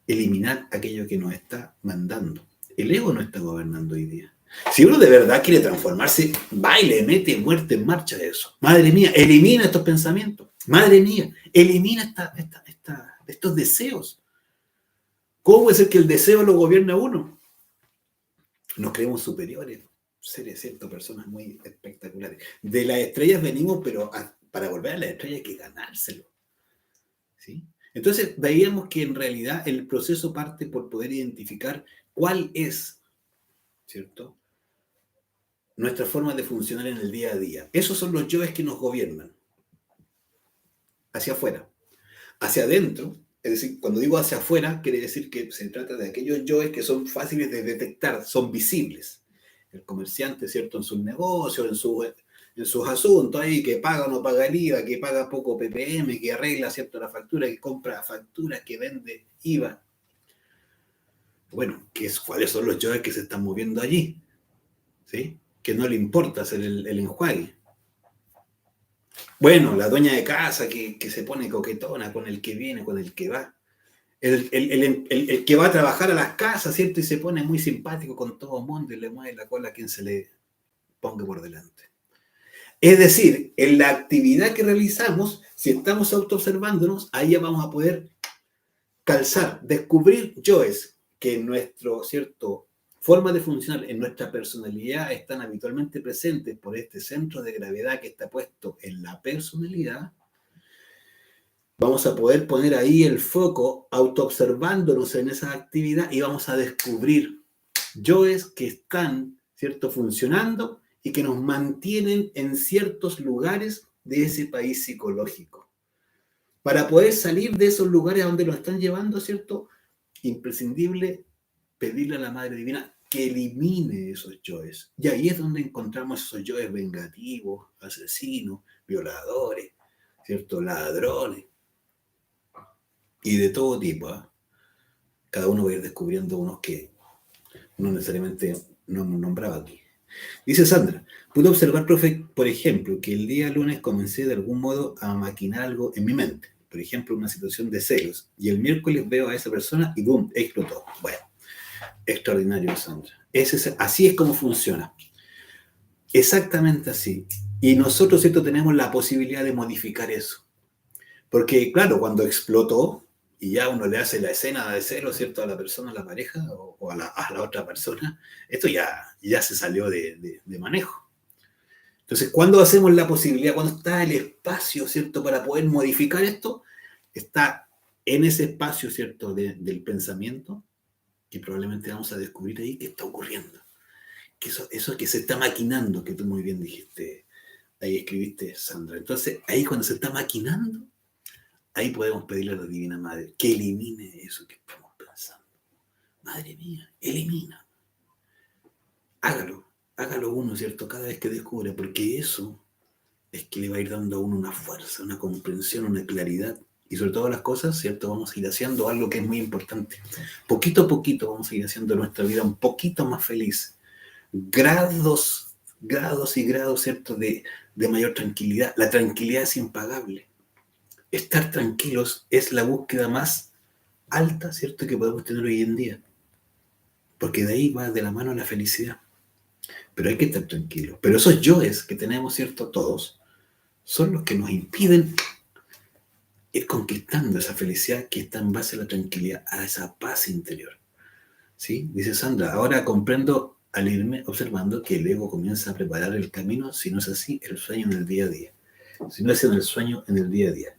eliminar aquello que nos está mandando. El ego no está gobernando hoy día. Si uno de verdad quiere transformarse, va y le mete muerte en marcha a eso. Madre mía, elimina estos pensamientos. Madre mía, elimina estos deseos. ¿Cómo puede ser que el deseo lo gobierne a uno? Nos creemos superiores, seres, ¿cierto? Personas muy espectaculares. De las estrellas venimos, pero para volver a las estrellas hay que ganárselo, ¿sí? Entonces veíamos que en realidad el proceso parte por poder identificar cuál es, ¿cierto?, nuestra forma de funcionar en el día a día. Esos son los yoes que nos gobiernan. Hacia afuera. Hacia adentro, es decir, cuando digo hacia afuera, quiere decir que se trata de aquellos yoes que son fáciles de detectar, son visibles. el comerciante, ¿cierto? En sus negocios, en sus asuntos ahí, que paga o no paga el IVA, que paga poco PPM, que arregla, ¿cierto? La factura, que compra facturas, que vende IVA. Bueno, ¿cuáles son los yoes que se están moviendo allí? ¿Sí? Que no le importa hacer el enjuague. Bueno, la dueña de casa que se pone coquetona con el que viene, con el que va. El que va a trabajar a las casas, ¿cierto? Y se pone muy simpático con todo el mundo y le mueve la cola a quien se le ponga por delante. Es decir, en la actividad que realizamos, si estamos autoobservándonos, ahí ya vamos a poder calzar, descubrir yoes que en nuestro, ¿cierto?, forma de funcionar, en nuestra personalidad, están habitualmente presentes por este centro de gravedad que está puesto en la personalidad. Vamos a poder poner ahí el foco autoobservándonos en esa actividad y vamos a descubrir yoes que están, ¿cierto?, funcionando y que nos mantienen en ciertos lugares de ese país psicológico. Para poder salir de esos lugares a donde nos están llevando, ¿cierto?, imprescindible pedirle a la Madre Divina que elimine esos yoes. Y ahí es donde encontramos esos yoes vengativos, asesinos, violadores, ¿cierto?, ladrones y de todo tipo. ¿Eh? Cada uno va a ir descubriendo unos que no necesariamente no hemos nombrado aquí. Dice Sandra, pude observar, profe, por ejemplo, que el día lunes comencé de algún modo a maquinar algo en mi mente. Por ejemplo, una situación de celos. Y el miércoles veo a esa persona y ¡boom!, explotó. Bueno, extraordinario, Sandra. Así es como funciona. Exactamente así. Y nosotros, ¿cierto?, tenemos la posibilidad de modificar eso. Porque, claro, cuando explotó, y ya uno le hace la escena de celo, ¿cierto?, a la persona, a la pareja o a la otra persona, esto ya se salió de manejo. Entonces, cuando hacemos la posibilidad, cuando está el espacio, ¿cierto?, para poder modificar esto, está en ese espacio, ¿cierto?, del pensamiento, que probablemente vamos a descubrir ahí qué está ocurriendo. Que eso que se está maquinando, que tú muy bien dijiste, ahí escribiste, Sandra. Entonces, ahí cuando se está maquinando, ahí podemos pedirle a la Divina Madre que elimine eso que estamos pensando. Madre mía, elimina. Hágalo uno, ¿cierto? Cada vez que descubre, porque eso es que le va a ir dando a uno una fuerza, una comprensión, una claridad. Y sobre todas las cosas, ¿cierto? Vamos a ir haciendo algo que es muy importante. Poquito a poquito vamos a ir haciendo nuestra vida un poquito más feliz. Grados y grados, ¿cierto?, de mayor tranquilidad. La tranquilidad es impagable. Estar tranquilos es la búsqueda más alta, ¿cierto?, que podemos tener hoy en día. Porque de ahí va de la mano la felicidad. Pero hay que estar tranquilos. Pero esos yoes que tenemos, ¿cierto?, todos, son los que nos impiden ir conquistando esa felicidad que está en base a la tranquilidad, a esa paz interior. ¿Sí? Dice Sandra, ahora comprendo al irme observando que el ego comienza a preparar el camino, si no es así, el sueño en el día a día. Si no es en el sueño, en el día a día.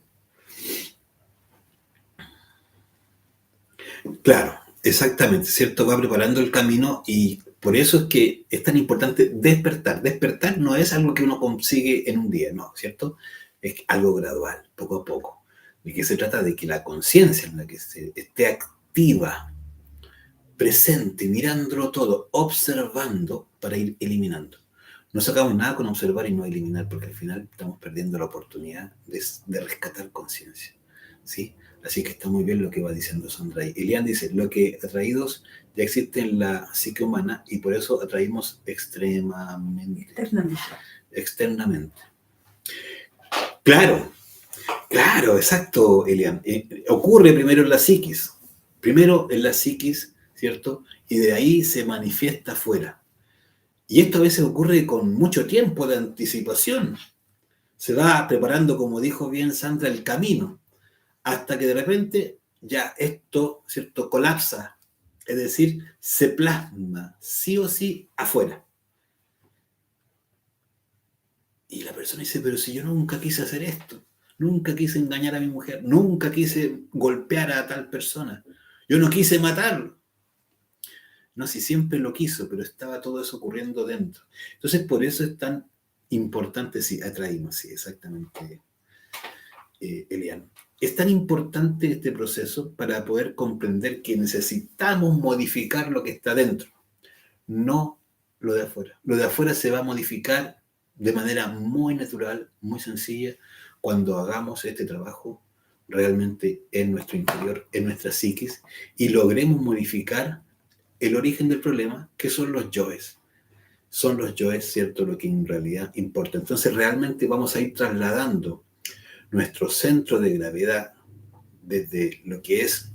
Claro, exactamente, ¿cierto? Va preparando el camino y por eso es que es tan importante despertar. Despertar no es algo que uno consigue en un día, no, ¿cierto? Es algo gradual, poco a poco. ¿De qué se trata? De que la conciencia en la que se esté activa, presente, mirándolo todo, observando para ir eliminando. No sacamos nada con observar y no eliminar, porque al final estamos perdiendo la oportunidad de rescatar conciencia. ¿Sí? Así que está muy bien lo que va diciendo Sandra. Elian dice, lo que atraídos ya existe en la psique humana y por eso atraímos externamente. Claro, exacto, Elian. Ocurre primero en la psiquis. Primero en la psiquis, ¿cierto? Y de ahí se manifiesta afuera. Y esto a veces ocurre con mucho tiempo de anticipación. Se va preparando, como dijo bien Sandra, el camino, hasta que de repente ya esto, ¿cierto?, colapsa. Es decir, se plasma sí o sí afuera. Y la persona dice, pero si yo nunca quise hacer esto, nunca quise engañar a mi mujer, nunca quise golpear a tal persona, yo no quise matarlo. No, si siempre lo quiso, pero estaba todo eso ocurriendo dentro. Entonces, por eso es tan importante, sí, atraímos, sí, exactamente, Elian. Es tan importante este proceso para poder comprender que necesitamos modificar lo que está dentro, no lo de afuera. Lo de afuera se va a modificar de manera muy natural, muy sencilla, cuando hagamos este trabajo realmente en nuestro interior, en nuestra psiquis, y logremos modificar el origen del problema, que son los yoes. Son los yoes, ¿cierto?, lo que en realidad importa. Entonces realmente vamos a ir trasladando nuestro centro de gravedad desde lo que es,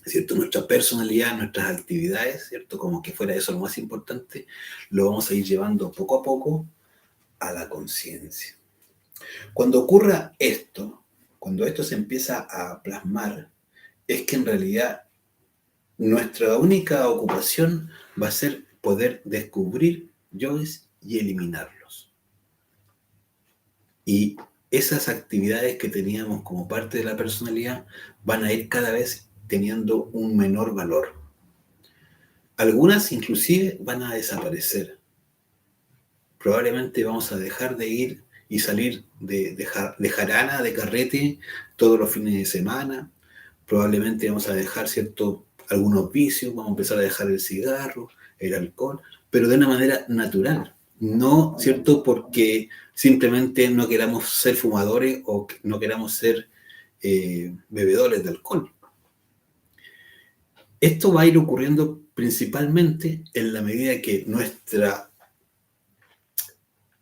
¿cierto?, nuestra personalidad, nuestras actividades, ¿cierto?, como que fuera eso lo más importante, lo vamos a ir llevando poco a poco a la conciencia. Cuando ocurra esto, cuando esto se empieza a plasmar, es que en realidad nuestra única ocupación va a ser poder descubrir yoes y eliminarlos. Y esas actividades que teníamos como parte de la personalidad van a ir cada vez teniendo un menor valor. Algunas inclusive van a desaparecer. Probablemente vamos a dejar de ir y salir de jarana, de carrete, todos los fines de semana. Probablemente vamos a dejar, ¿cierto?, algunos vicios, vamos a empezar a dejar el cigarro, el alcohol, pero de una manera natural. No, ¿cierto?, porque simplemente no queramos ser fumadores o no queramos ser bebedores de alcohol. Esto va a ir ocurriendo principalmente en la medida que nuestra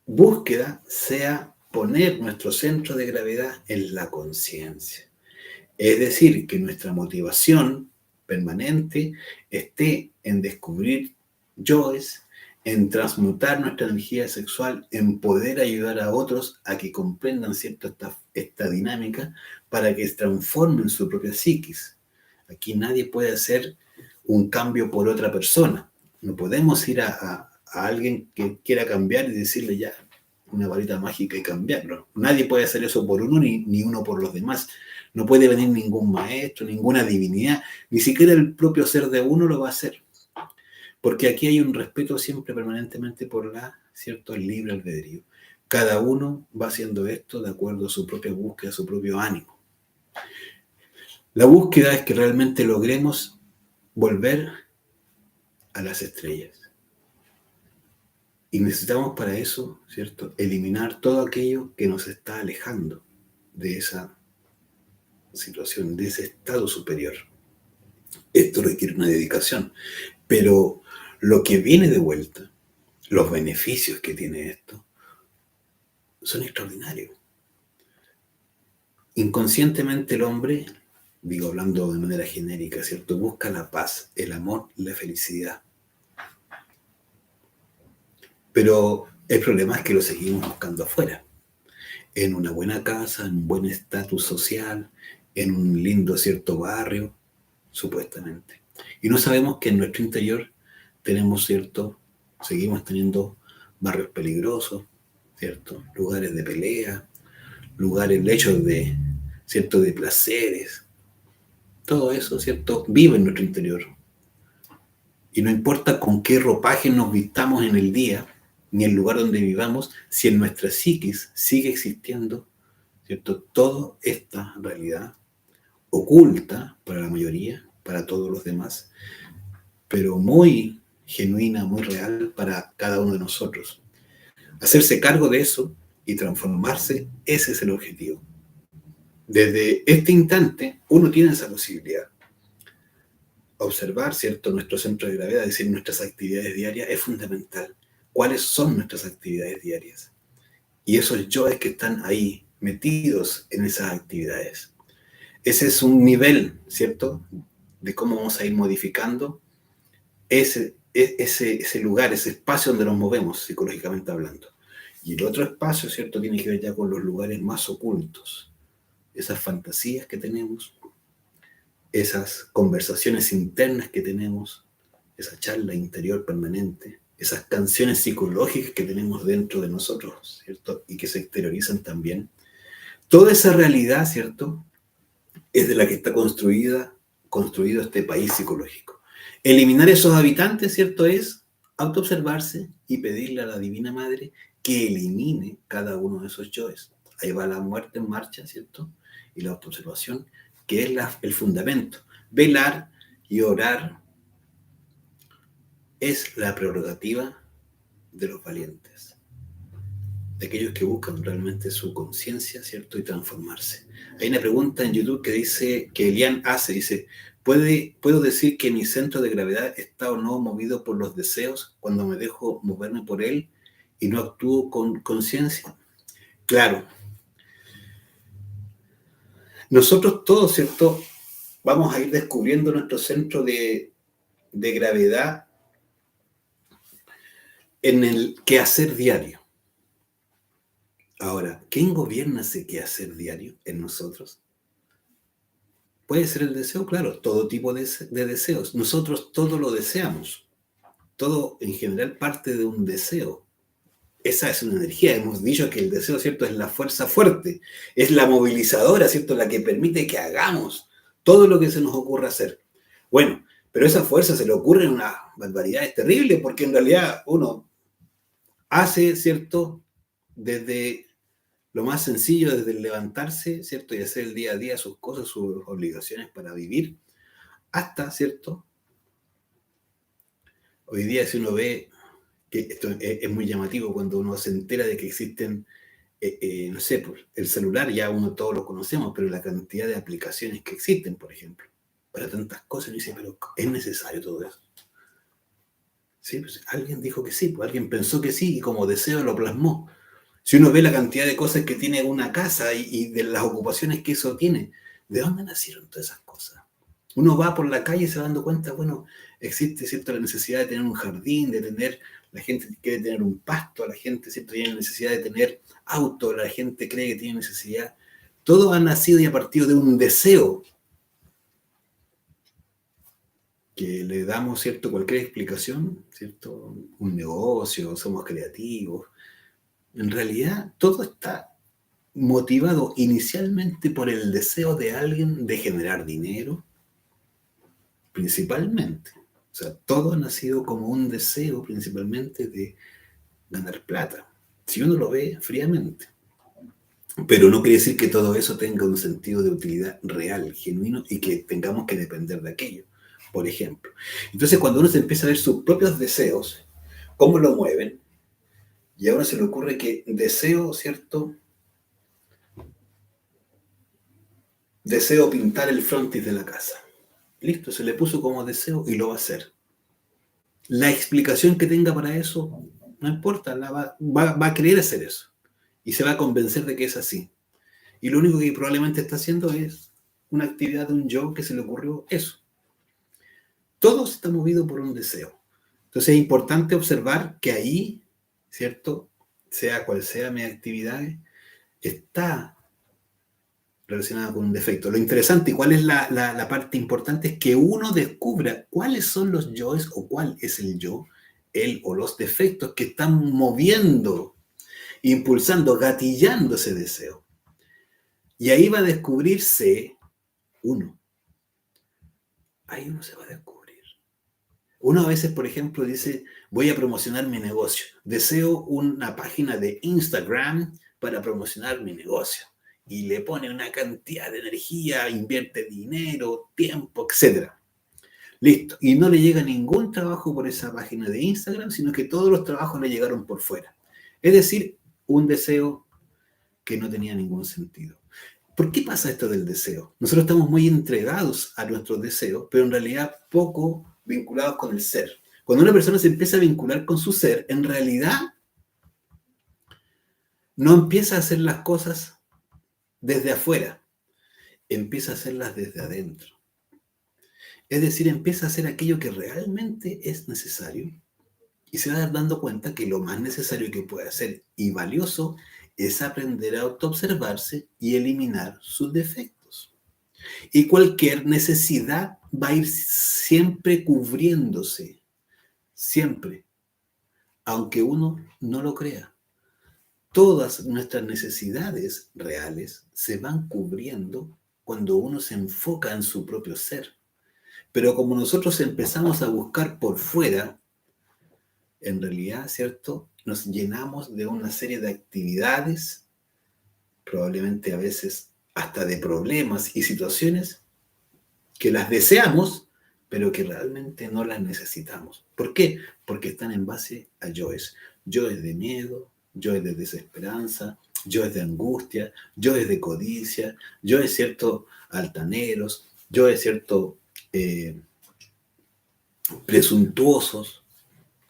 búsqueda sea poner nuestro centro de gravedad en la conciencia. Es decir, que nuestra motivación permanente esté en descubrir yoes, en transmutar nuestra energía sexual, en poder ayudar a otros a que comprendan, ¿cierto?, esta dinámica para que transformen su propia psiquis. Aquí nadie puede hacer un cambio por otra persona. No podemos ir a alguien que quiera cambiar y decirle ya una varita mágica y cambiarlo. Nadie puede hacer eso por uno ni uno por los demás. No puede venir ningún maestro, ninguna divinidad, ni siquiera el propio ser de uno lo va a hacer. Porque aquí hay un respeto siempre permanentemente por ¿cierto?, el libre albedrío. Cada uno va haciendo esto de acuerdo a su propia búsqueda, a su propio ánimo. La búsqueda es que realmente logremos volver a las estrellas. Y necesitamos para eso, ¿cierto?, eliminar todo aquello que nos está alejando de esa situación, de ese estado superior. Esto requiere una dedicación, pero lo que viene de vuelta, los beneficios que tiene esto, son extraordinarios. Inconscientemente el hombre, digo hablando de manera genérica, ¿cierto?, busca la paz, el amor, la felicidad. Pero el problema es que lo seguimos buscando afuera, en una buena casa, en un buen estatus social, en un lindo cierto barrio, supuestamente. Y no sabemos que en nuestro interior tenemos, ¿cierto?, seguimos teniendo barrios peligrosos, ¿cierto?, lugares de pelea, lugares, lechos de, ¿cierto?, de placeres. Todo eso, ¿cierto?, vive en nuestro interior. Y no importa con qué ropaje nos vistamos en el día, ni el lugar donde vivamos, si en nuestra psiquis sigue existiendo, ¿cierto?, toda esta realidad oculta para la mayoría, para todos los demás, pero muy genuina, muy real para cada uno de nosotros. Hacerse cargo de eso y transformarse, ese es el objetivo. Desde este instante, uno tiene esa posibilidad. Observar, ¿cierto?, nuestro centro de gravedad, es decir, nuestras actividades diarias, es fundamental. ¿Cuáles son nuestras actividades diarias? Y esos yoes que están ahí, metidos en esas actividades. Ese es un nivel, ¿cierto?, de cómo vamos a ir modificando ese lugar, ese espacio donde nos movemos, psicológicamente hablando. Y el otro espacio, ¿cierto?, tiene que ver ya con los lugares más ocultos. Esas fantasías que tenemos, esas conversaciones internas que tenemos, esa charla interior permanente, esas canciones psicológicas que tenemos dentro de nosotros, ¿cierto?, y que se exteriorizan también. Toda esa realidad, ¿cierto?, es de la que está construido este país psicológico. Eliminar esos habitantes, ¿cierto?, es autoobservarse y pedirle a la Divina Madre que elimine cada uno de esos yoes. Ahí va la muerte en marcha, ¿cierto?, y la autoobservación, que es el fundamento. Velar y orar es la prerrogativa de los valientes, de aquellos que buscan realmente su conciencia, ¿cierto? Y transformarse. Hay una pregunta en YouTube que dice, que Elian hace, dice, ¿puedo decir que mi centro de gravedad está o no movido por los deseos cuando me dejo moverme por él y no actúo con conciencia? Claro. Nosotros todos, ¿cierto? Vamos a ir descubriendo nuestro centro de gravedad en el quehacer diario. Ahora, ¿quién gobierna ese quehacer diario en nosotros? Puede ser el deseo, claro, todo tipo de deseos. Nosotros todo lo deseamos. Todo en general parte de un deseo. Esa es una energía. Hemos dicho que el deseo, ¿cierto?, es la fuerza fuerte. Es la movilizadora, ¿cierto?, la que permite que hagamos todo lo que se nos ocurra hacer. Bueno, pero esa fuerza se le ocurre en unas barbaridades terribles, porque en realidad uno hace, ¿cierto?, desde lo más sencillo, desde el levantarse, ¿cierto?, y hacer el día a día sus cosas, sus obligaciones para vivir, hasta, ¿cierto? Hoy día si uno ve, que esto es muy llamativo cuando uno se entera de que existen, no sé, pues, el celular ya uno todos lo conocemos, pero la cantidad de aplicaciones que existen, por ejemplo, para tantas cosas, uno dice, pero ¿es necesario todo eso? Sí, pues alguien dijo que sí, pues alguien pensó que sí y como deseo lo plasmó. Si uno ve la cantidad de cosas que tiene una casa y de las ocupaciones que eso tiene, ¿de dónde nacieron todas esas cosas? Uno va por la calle y se va dando cuenta, bueno, existe, ¿cierto?, la necesidad de tener un jardín, de tener, la gente quiere tener un pasto, la gente, ¿cierto?, tiene necesidad de tener auto, la gente cree que tiene necesidad. Todo ha nacido y ha partido de un deseo que le damos, ¿cierto?, cualquier explicación, ¿cierto?, un negocio, somos creativos. En realidad, todo está motivado inicialmente por el deseo de alguien de generar dinero, principalmente. O sea, todo ha nacido como un deseo principalmente de ganar plata, si uno lo ve fríamente. Pero no quiere decir que todo eso tenga un sentido de utilidad real, genuino, y que tengamos que depender de aquello, por ejemplo. Entonces, cuando uno se empieza a ver sus propios deseos, cómo lo mueven, y a uno se le ocurre que deseo, ¿cierto?, deseo pintar el frontis de la casa. Listo, se le puso como deseo y lo va a hacer. La explicación que tenga para eso, no importa, va a querer hacer eso. Y se va a convencer de que es así. Y lo único que probablemente está haciendo es una actividad de un yo que se le ocurrió eso. Todo está movido por un deseo. Entonces es importante observar que ahí, ¿cierto?, sea cual sea mi actividad, está relacionada con un defecto. Lo interesante y cuál es la parte importante es que uno descubra cuáles son los yoes o cuál es el yo, él o los defectos que están moviendo, impulsando, gatillando ese deseo. Y ahí va a descubrirse uno. Ahí uno se va a descubrir. Uno a veces, por ejemplo, dice, voy a promocionar mi negocio. Deseo una página de Instagram para promocionar mi negocio. Y le pone una cantidad de energía, invierte dinero, tiempo, etc. Listo. Y no le llega ningún trabajo por esa página de Instagram, sino que todos los trabajos le llegaron por fuera. Es decir, un deseo que no tenía ningún sentido. ¿Por qué pasa esto del deseo? Nosotros estamos muy entregados a nuestros deseos, pero en realidad poco vinculados con el ser. Cuando una persona se empieza a vincular con su ser, en realidad no empieza a hacer las cosas desde afuera, empieza a hacerlas desde adentro. Es decir, empieza a hacer aquello que realmente es necesario y se va dando cuenta que lo más necesario que puede hacer y valioso es aprender a autoobservarse y eliminar sus defectos. Y cualquier necesidad va a ir siempre cubriéndose, siempre, aunque uno no lo crea. Todas nuestras necesidades reales se van cubriendo cuando uno se enfoca en su propio ser. Pero como nosotros empezamos a buscar por fuera, en realidad, ¿cierto?, nos llenamos de una serie de actividades, probablemente a veces hasta de problemas y situaciones que las deseamos, pero que realmente no las necesitamos. ¿Por qué? Porque están en base a yoes. Yoes de miedo, yoes de desesperanza, yoes de angustia, yoes de codicia, yoes, cierto, altaneros, yoes, cierto, presuntuosos,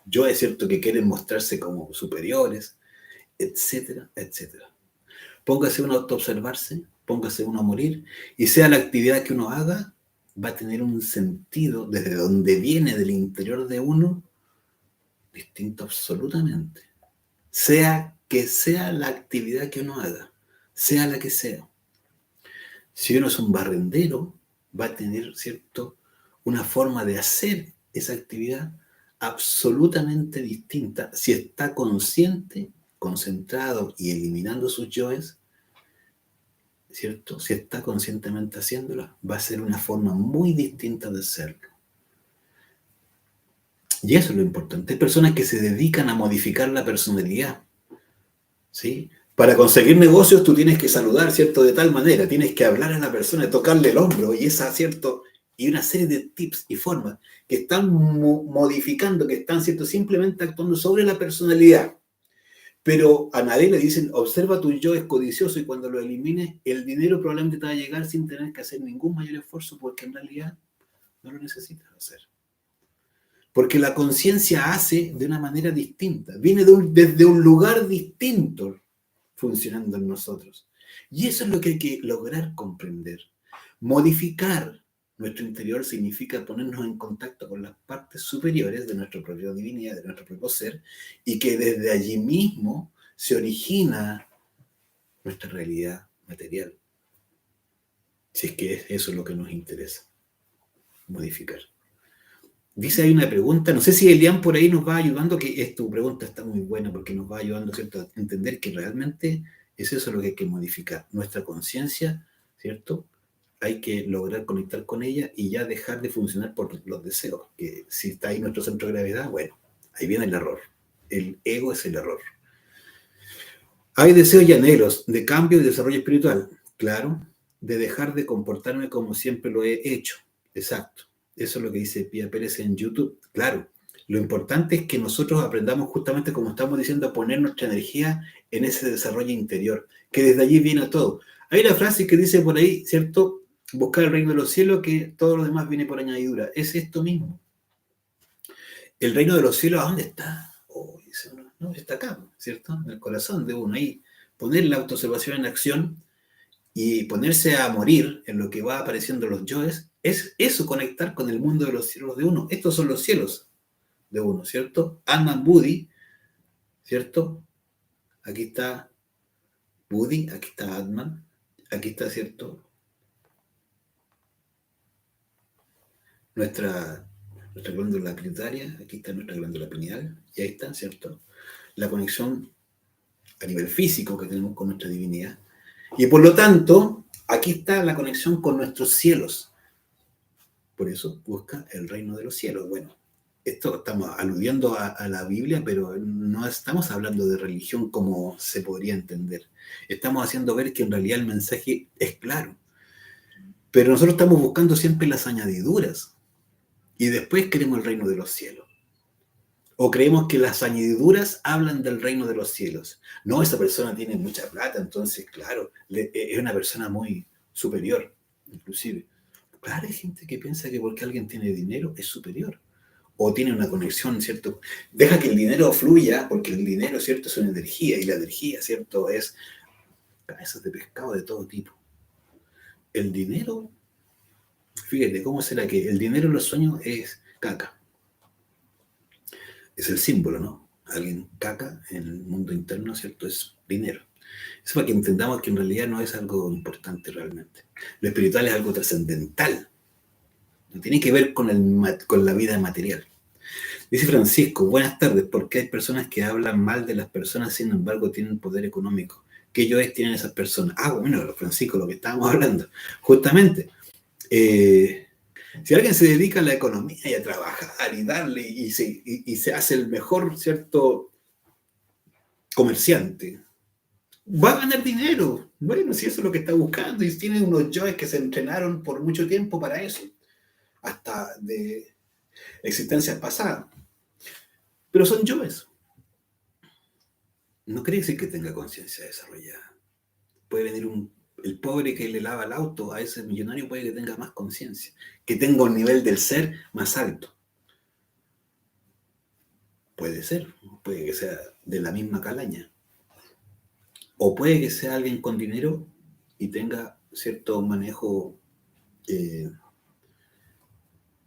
yoes, cierto, que quieren mostrarse como superiores, etcétera, etcétera. Póngase uno a autoobservarse, póngase uno a morir, y sea la actividad que uno haga, va a tener un sentido desde donde viene, del interior de uno, distinto absolutamente. Sea que sea la actividad que uno haga, sea la que sea. Si uno es un barrendero, va a tener, ¿cierto?, una forma de hacer esa actividad absolutamente distinta si está consciente, concentrado y eliminando sus yoes, ¿cierto? Si está conscientemente haciéndolo, va a ser una forma muy distinta de hacerlo. Y eso es lo importante. Hay personas que se dedican a modificar la personalidad, ¿sí? Para conseguir negocios tú tienes que saludar, ¿cierto? De tal manera, tienes que hablar a la persona, tocarle el hombro, y esa, ¿cierto? Y una serie de tips y formas que están modificando, que están, ¿cierto?, simplemente actuando sobre la personalidad. Pero a nadie le dicen, observa tu yo es codicioso, y cuando lo elimines, el dinero probablemente te va a llegar sin tener que hacer ningún mayor esfuerzo, porque en realidad no lo necesitas hacer. Porque la conciencia hace de una manera distinta, viene desde un lugar distinto funcionando en nosotros. Y eso es lo que hay que lograr comprender. Modificar nuestro interior significa ponernos en contacto con las partes superiores de nuestra propia divinidad, de nuestro propio ser, y que desde allí mismo se origina nuestra realidad material. Si es que eso es lo que nos interesa, modificar. Dice ahí una pregunta, no sé si Elian por ahí nos va ayudando, que tu pregunta está muy buena porque nos va ayudando, ¿cierto?, a entender que realmente es eso lo que hay que modificar, nuestra conciencia, ¿cierto? Hay que lograr conectar con ella y ya dejar de funcionar por los deseos, que si está ahí nuestro centro de gravedad, bueno, ahí viene el error. El ego es el error. Hay deseos y anhelos de cambio y desarrollo espiritual, claro, de dejar de comportarme como siempre lo he hecho, exacto. Eso es lo que dice Pía Pérez en YouTube. Claro, lo importante es que nosotros aprendamos, justamente como estamos diciendo, a poner nuestra energía en ese desarrollo interior, que desde allí viene todo. Hay una frase que dice por ahí, ¿cierto? Buscar el reino de los cielos, que todo lo demás viene por añadidura. Es esto mismo. El reino de los cielos, ¿a dónde está? Oh, no, está acá, ¿cierto? En el corazón de uno. Ahí poner la autoobservación en acción y ponerse a morir en lo que va apareciendo los yoes, es eso, conectar con el mundo de los cielos de uno. Estos son los cielos de uno, ¿cierto? Atman Buddhi, ¿cierto? Aquí está Buddhi, aquí está Atman, aquí está, ¿cierto?, nuestra glándula pituitaria, aquí está nuestra glándula pineal, y ahí está, ¿cierto?, la conexión a nivel físico que tenemos con nuestra divinidad. Y por lo tanto, aquí está la conexión con nuestros cielos. Por eso busca el reino de los cielos. Bueno, esto estamos aludiendo a la Biblia, pero no estamos hablando de religión como se podría entender. Estamos haciendo ver que en realidad el mensaje es claro. Pero nosotros estamos buscando siempre las añadiduras y después queremos el reino de los cielos. O creemos que las añadiduras hablan del reino de los cielos. No, esa persona tiene mucha plata, entonces, claro, es una persona muy superior, inclusive. Claro, hay gente que piensa que porque alguien tiene dinero es superior. O tiene una conexión, ¿cierto? Deja que el dinero fluya, porque el dinero, ¿cierto?, es una energía, y la energía, ¿cierto?, es cabezas de pescado de todo tipo. El dinero, fíjate, ¿cómo será que el dinero en los sueños es caca? Es el símbolo, ¿no? Alguien caca en el mundo interno, ¿cierto?, es dinero. Es para que entendamos que en realidad no es algo importante realmente. Lo espiritual es algo trascendental. No tiene que ver con la vida material. Dice Francisco, buenas tardes, ¿por qué hay personas que hablan mal de las personas, sin embargo tienen poder económico? ¿Qué yoes tienen esas personas? Ah, bueno, Francisco, lo que estábamos hablando. Justamente, si alguien se dedica a la economía y a trabajar y darle y se hace el mejor, ¿cierto?, comerciante, va a ganar dinero. Bueno, si eso es lo que está buscando, y tiene unos yoes que se entrenaron por mucho tiempo para eso. hasta de existencias pasadas. Pero son yoes. No quiere decir que tenga conciencia desarrollada. Puede venir el pobre que le lava el auto, a ese millonario puede que tenga más conciencia, que tenga un nivel del ser más alto. Puede ser, puede que sea de la misma calaña. O puede que sea alguien con dinero y tenga cierto manejo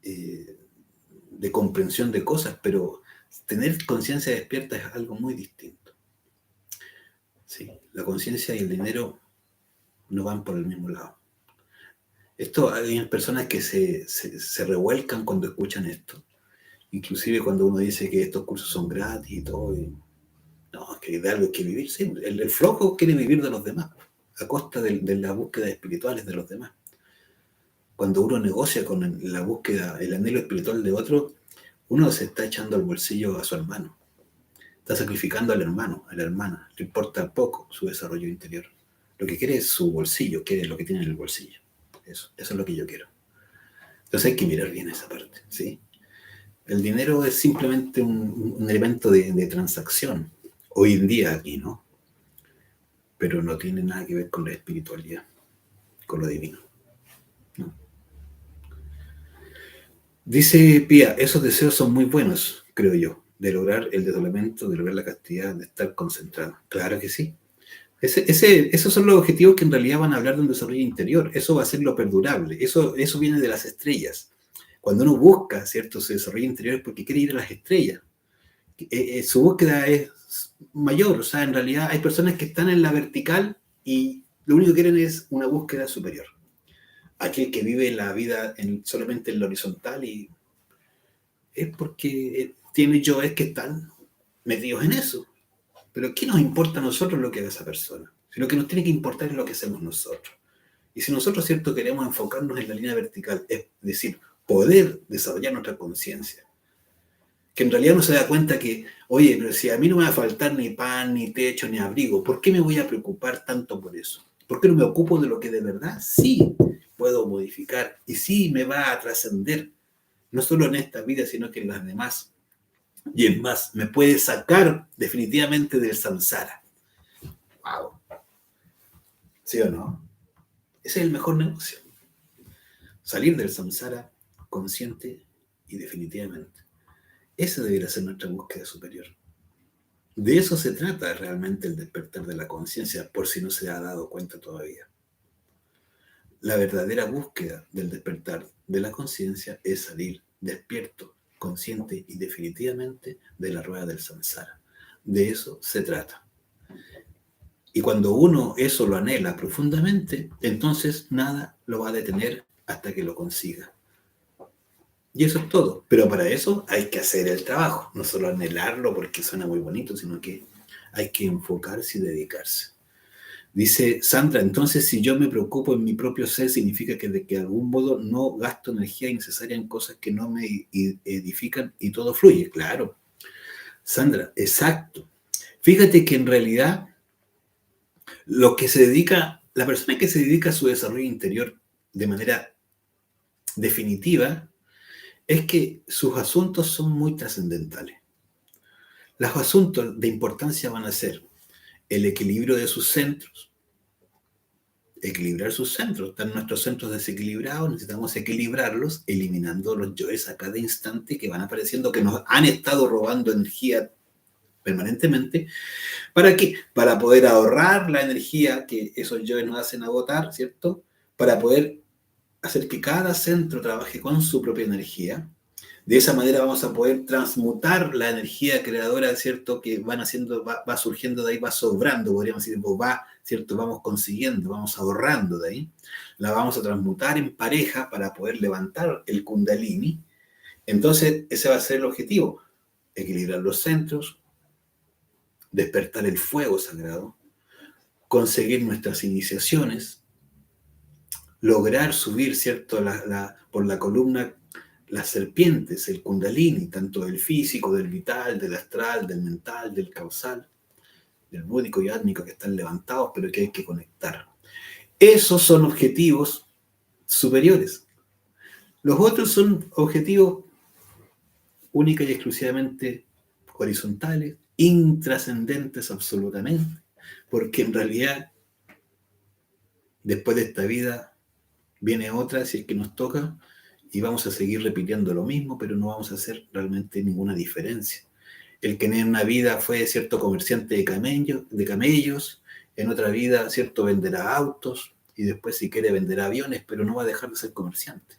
de comprensión de cosas, pero tener conciencia despierta es algo muy distinto. Sí, la conciencia y el dinero no van por el mismo lado. Esto, hay personas que se revuelcan cuando escuchan esto. Inclusive cuando uno dice que estos cursos son gratis y todo. No, es que de algo hay que vivir. Sí, el flojo quiere vivir de los demás, a costa de las búsquedas espirituales de los demás. Cuando uno negocia con la búsqueda, el anhelo espiritual de otro, uno se está echando al bolsillo a su hermano. Está sacrificando al hermano, a la hermana. Le importa poco su desarrollo interior. Lo que quiere es su bolsillo, quiere lo que tiene en el bolsillo. Eso es lo que yo quiero. Entonces hay que mirar bien esa parte, ¿sí? El dinero es simplemente un elemento de transacción, hoy en día aquí, ¿no? Pero no tiene nada que ver con la espiritualidad, con lo divino, ¿no? Dice Pía, esos deseos son muy buenos, creo yo, de lograr el desdoblamiento, de lograr la castidad, de estar concentrado. Claro que sí. Esos son los objetivos que en realidad van a hablar de un desarrollo interior. Eso va a ser lo perdurable. Eso viene de las estrellas. Cuando uno busca, ¿cierto?, su desarrollo interior es porque quiere ir a las estrellas. Su búsqueda es mayor. O sea, en realidad hay personas que están en la vertical y lo único que quieren es una búsqueda superior. Aquel que vive la vida solamente en lo horizontal y es porque tiene yoes que están metidos en eso. Pero ¿qué nos importa a nosotros lo que haga esa persona? Si lo que nos tiene que importar es lo que hacemos nosotros. Y si nosotros, ¿cierto?, queremos enfocarnos en la línea vertical, es decir, poder desarrollar nuestra conciencia, que en realidad uno se da cuenta que, oye, pero si a mí no me va a faltar ni pan, ni techo, ni abrigo, ¿por qué me voy a preocupar tanto por eso? ¿Por qué no me ocupo de lo que de verdad sí puedo modificar y sí me va a trascender, no solo en esta vida, sino que en las demás? Y es más, me puede sacar definitivamente del samsara. ¡Wow! ¿Sí o no? Ese es el mejor negocio. Salir del samsara consciente y definitivamente. Esa debería ser nuestra búsqueda superior. De eso se trata realmente el despertar de la conciencia, por si no se ha dado cuenta todavía. La verdadera búsqueda del despertar de la conciencia es salir despierto, consciente y definitivamente de la rueda del samsara. De eso se trata. Y cuando uno eso lo anhela profundamente, entonces nada lo va a detener hasta que lo consiga. Y eso es todo. Pero para eso hay que hacer el trabajo. No solo anhelarlo porque suena muy bonito, sino que hay que enfocarse y dedicarse. Dice Sandra, entonces si yo me preocupo en mi propio ser, significa que de que algún modo no gasto energía innecesaria en cosas que no me edifican y todo fluye. Claro. Sandra, exacto. Fíjate que en realidad lo que se dedica, la persona que se dedica a su desarrollo interior de manera definitiva, es que sus asuntos son muy trascendentales. Los asuntos de importancia van a ser el equilibrio de sus centros, equilibrar sus centros. Están nuestros centros desequilibrados, necesitamos equilibrarlos, eliminando los yoes a cada instante que van apareciendo, que nos han estado robando energía permanentemente. ¿Para qué? Para poder ahorrar la energía que esos yoes nos hacen agotar, ¿cierto? Para poder hacer que cada centro trabaje con su propia energía. De esa manera vamos a poder transmutar la energía creadora, ¿cierto?, que van haciendo, va surgiendo de ahí, va sobrando, podríamos decir, ¿cierto?, vamos consiguiendo, vamos ahorrando de ahí. La vamos a transmutar en pareja para poder levantar el kundalini. Entonces, ese va a ser el objetivo. Equilibrar los centros, despertar el fuego sagrado, conseguir nuestras iniciaciones, lograr subir, ¿cierto?, por la columna las serpientes, el kundalini, tanto del físico, del vital, del astral, del mental, del causal, del búdico y átmico, que están levantados, pero que hay que conectar. Esos son objetivos superiores. Los otros son objetivos única y exclusivamente horizontales, intrascendentes absolutamente, porque en realidad después de esta vida viene otra, si es que nos toca, y vamos a seguir repitiendo lo mismo, pero no vamos a hacer realmente ninguna diferencia. El que en una vida fue cierto comerciante de camellos, en otra vida cierto venderá autos, y después si quiere venderá aviones, pero no va a dejar de ser comerciante.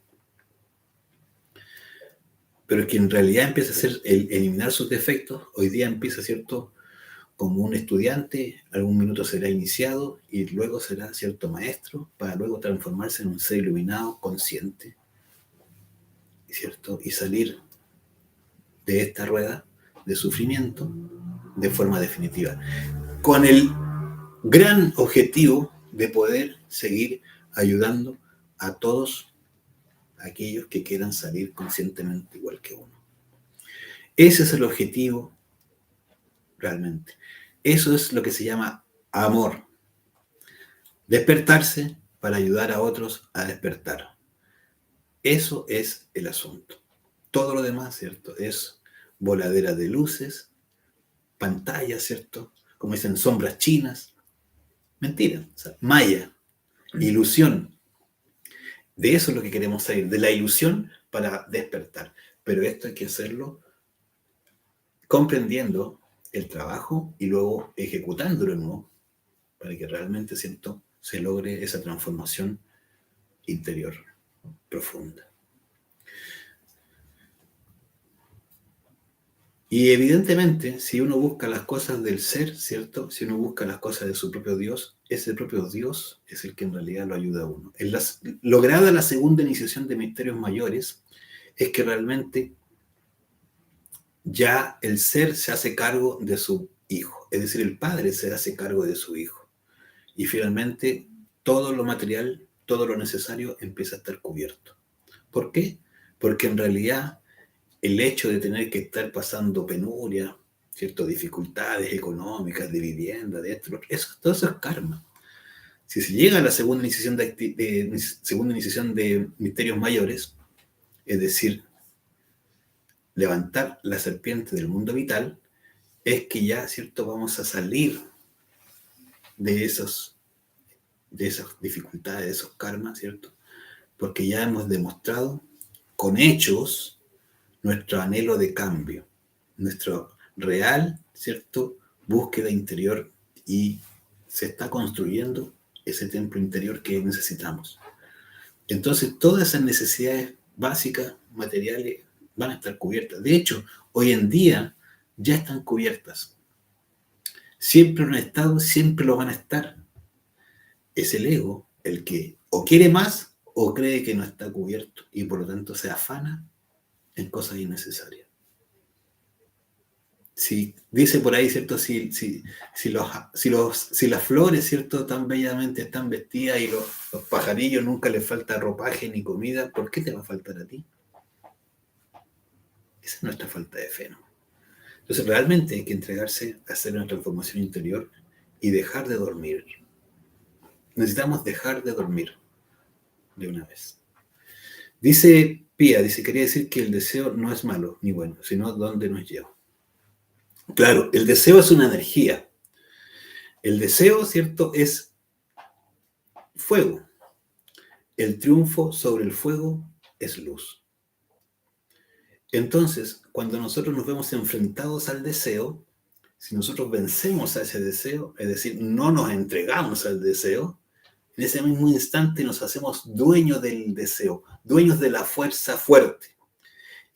Pero que en realidad empieza a ser eliminar sus defectos, hoy día empieza, ¿cierto?, como un estudiante, algún minuto será iniciado y luego será, ¿cierto?, maestro, para luego transformarse en un ser iluminado, consciente, ¿cierto?, y salir de esta rueda de sufrimiento de forma definitiva, con el gran objetivo de poder seguir ayudando a todos aquellos que quieran salir conscientemente igual que uno. Ese es el objetivo realmente. Eso es lo que se llama amor. Despertarse para ayudar a otros a despertar. Eso es el asunto. Todo lo demás, ¿cierto?, es voladera de luces, pantallas, ¿cierto?, como dicen, sombras chinas. Mentira, o sea, maya, ilusión. De eso es lo que queremos salir, de la ilusión para despertar. Pero esto hay que hacerlo comprendiendo el trabajo y luego ejecutándolo, ¿no?, para que realmente, ¿cierto?, se logre esa transformación interior profunda. Y evidentemente, si uno busca las cosas del ser, ¿cierto?, si uno busca las cosas de su propio Dios, ese propio Dios es el que en realidad lo ayuda a uno. Lograda la segunda iniciación de misterios mayores, es que realmente ya el ser se hace cargo de su hijo, es decir, el padre se hace cargo de su hijo. Y finalmente, todo lo material, todo lo necesario empieza a estar cubierto. ¿Por qué? Porque en realidad el hecho de tener que estar pasando penuria, ¿cierto?, dificultades económicas, de vivienda, de esto, todo eso es karma. Si se llega a la segunda iniciación de misterios mayores, es decir, levantar la serpiente del mundo vital, es que ya, ¿cierto?, vamos a salir de esas dificultades, de esos karmas, ¿cierto? Porque ya hemos demostrado con hechos nuestro anhelo de cambio, nuestro real, ¿cierto?, búsqueda interior, y se está construyendo ese templo interior que necesitamos. Entonces, todas esas necesidades básicas, materiales, van a estar cubiertas. De hecho, hoy en día ya están cubiertas. Siempre lo han estado, siempre lo van a estar. Es el ego el que o quiere más o cree que no está cubierto y por lo tanto se afana en cosas innecesarias. Si dice por ahí, ¿cierto?, si las flores, ¿cierto?, tan bellamente están vestidas y los pajarillos nunca les falta ropaje ni comida, ¿por qué te va a faltar a ti? Esa es nuestra falta de fe, ¿no? Entonces realmente hay que entregarse a hacer una transformación interior y dejar de dormir. Necesitamos dejar de dormir de una vez. Dice Pía, quería decir que el deseo no es malo ni bueno, sino dónde nos lleva. Claro, el deseo es una energía. El deseo, ¿cierto?, es fuego. El triunfo sobre el fuego es luz. Entonces, cuando nosotros nos vemos enfrentados al deseo, si nosotros vencemos a ese deseo, es decir, no nos entregamos al deseo, en ese mismo instante nos hacemos dueños del deseo, dueños de la fuerza fuerte.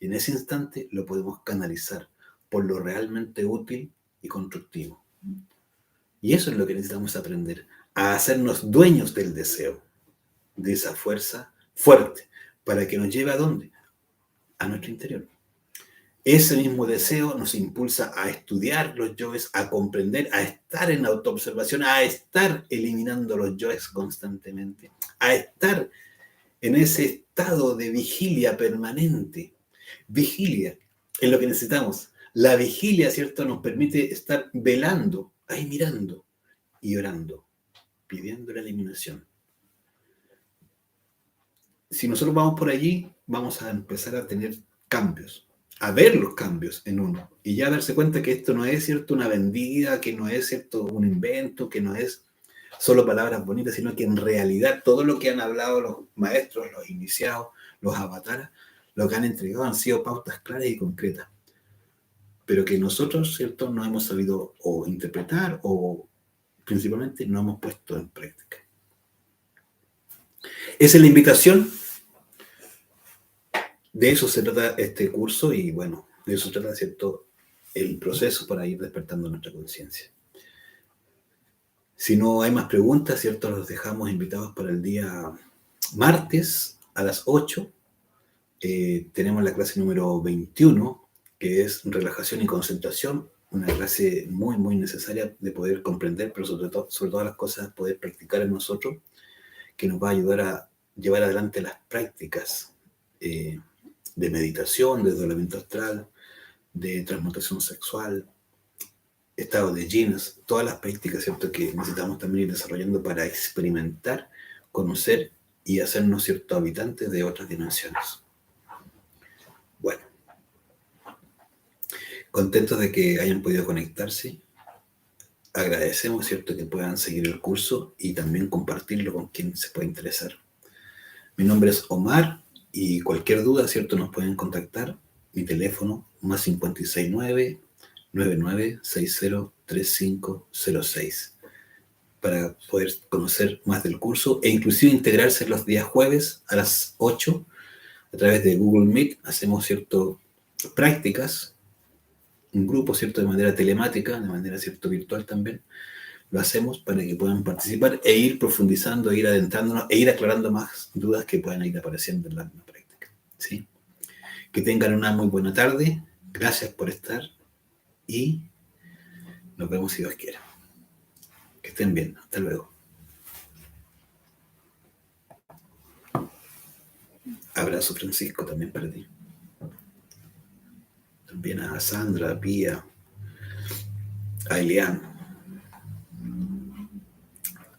Y en ese instante lo podemos canalizar por lo realmente útil y constructivo. Y eso es lo que necesitamos aprender, a hacernos dueños del deseo, de esa fuerza fuerte, para que nos lleve ¿a dónde? A nuestro interior. Ese mismo deseo nos impulsa a estudiar los yoes, a comprender, a estar en autoobservación, a estar eliminando los yoes constantemente, a estar en ese estado de vigilia permanente. Vigilia es lo que necesitamos. La vigilia, ¿cierto?, nos permite estar velando, ahí mirando y orando, pidiendo la eliminación. si nosotros vamos por allí, vamos a empezar a tener cambios, a ver los cambios en uno, y ya darse cuenta que esto no es, ¿cierto?, una vendida, que no es, ¿cierto?, un invento, que no es solo palabras bonitas, sino que en realidad todo lo que han hablado los maestros, los iniciados, los avatares, lo que han entregado han sido pautas claras y concretas, pero que nosotros, ¿cierto?, no hemos sabido o interpretar o principalmente no hemos puesto en práctica. Esa es la invitación. De eso se trata este curso y bueno, de eso se trata, ¿cierto?, el proceso para ir despertando nuestra conciencia. Si no hay más preguntas, ¿cierto?, los dejamos invitados para el día martes a las 8. Tenemos la clase número 21, que es relajación y concentración, una clase muy, muy necesaria de poder comprender, pero sobre todas las cosas, poder practicar en nosotros, que nos va a ayudar a llevar adelante las prácticas de meditación, de desdoblamiento astral, de transmutación sexual, estado de jeans, todas las prácticas, ¿cierto?, que necesitamos también ir desarrollando para experimentar, conocer y hacernos, ¿cierto?, habitantes de otras dimensiones. Bueno, contentos de que hayan podido conectarse. Agradecemos, ¿cierto?, que puedan seguir el curso y también compartirlo con quien se pueda interesar. Mi nombre es Omar y cualquier duda, ¿cierto?, nos pueden contactar. Mi teléfono, más 569-9960-3506, para poder conocer más del curso e inclusive integrarse los días jueves a las 8 a través de Google Meet. Hacemos, ¿cierto?, prácticas, un grupo, ¿cierto?, de manera telemática, de manera, ¿cierto?, virtual también. Lo hacemos para que puedan participar e ir profundizando, e ir adentrándonos, e ir aclarando más dudas que puedan ir apareciendo en la práctica, ¿sí? Que tengan una muy buena tarde. Gracias por estar y nos vemos si Dios quiere. Que estén bien. Hasta luego. Abrazo, Francisco, también para ti. También a Sandra, a Pía, a Elian,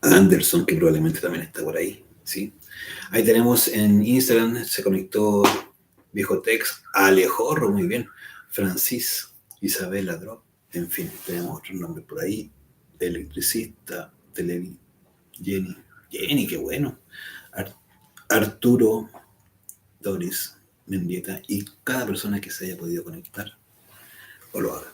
a Anderson, que probablemente también está por ahí, ¿sí? Ahí tenemos en Instagram, se conectó Viejo Tex, a Alejorro, muy bien, Francis, Isabela Drop, en fin, tenemos otros nombres por ahí, Electricista, Televi, Jenny, qué bueno, Arturo, Doris, Mendieta y cada persona que se haya podido conectar o lo haga.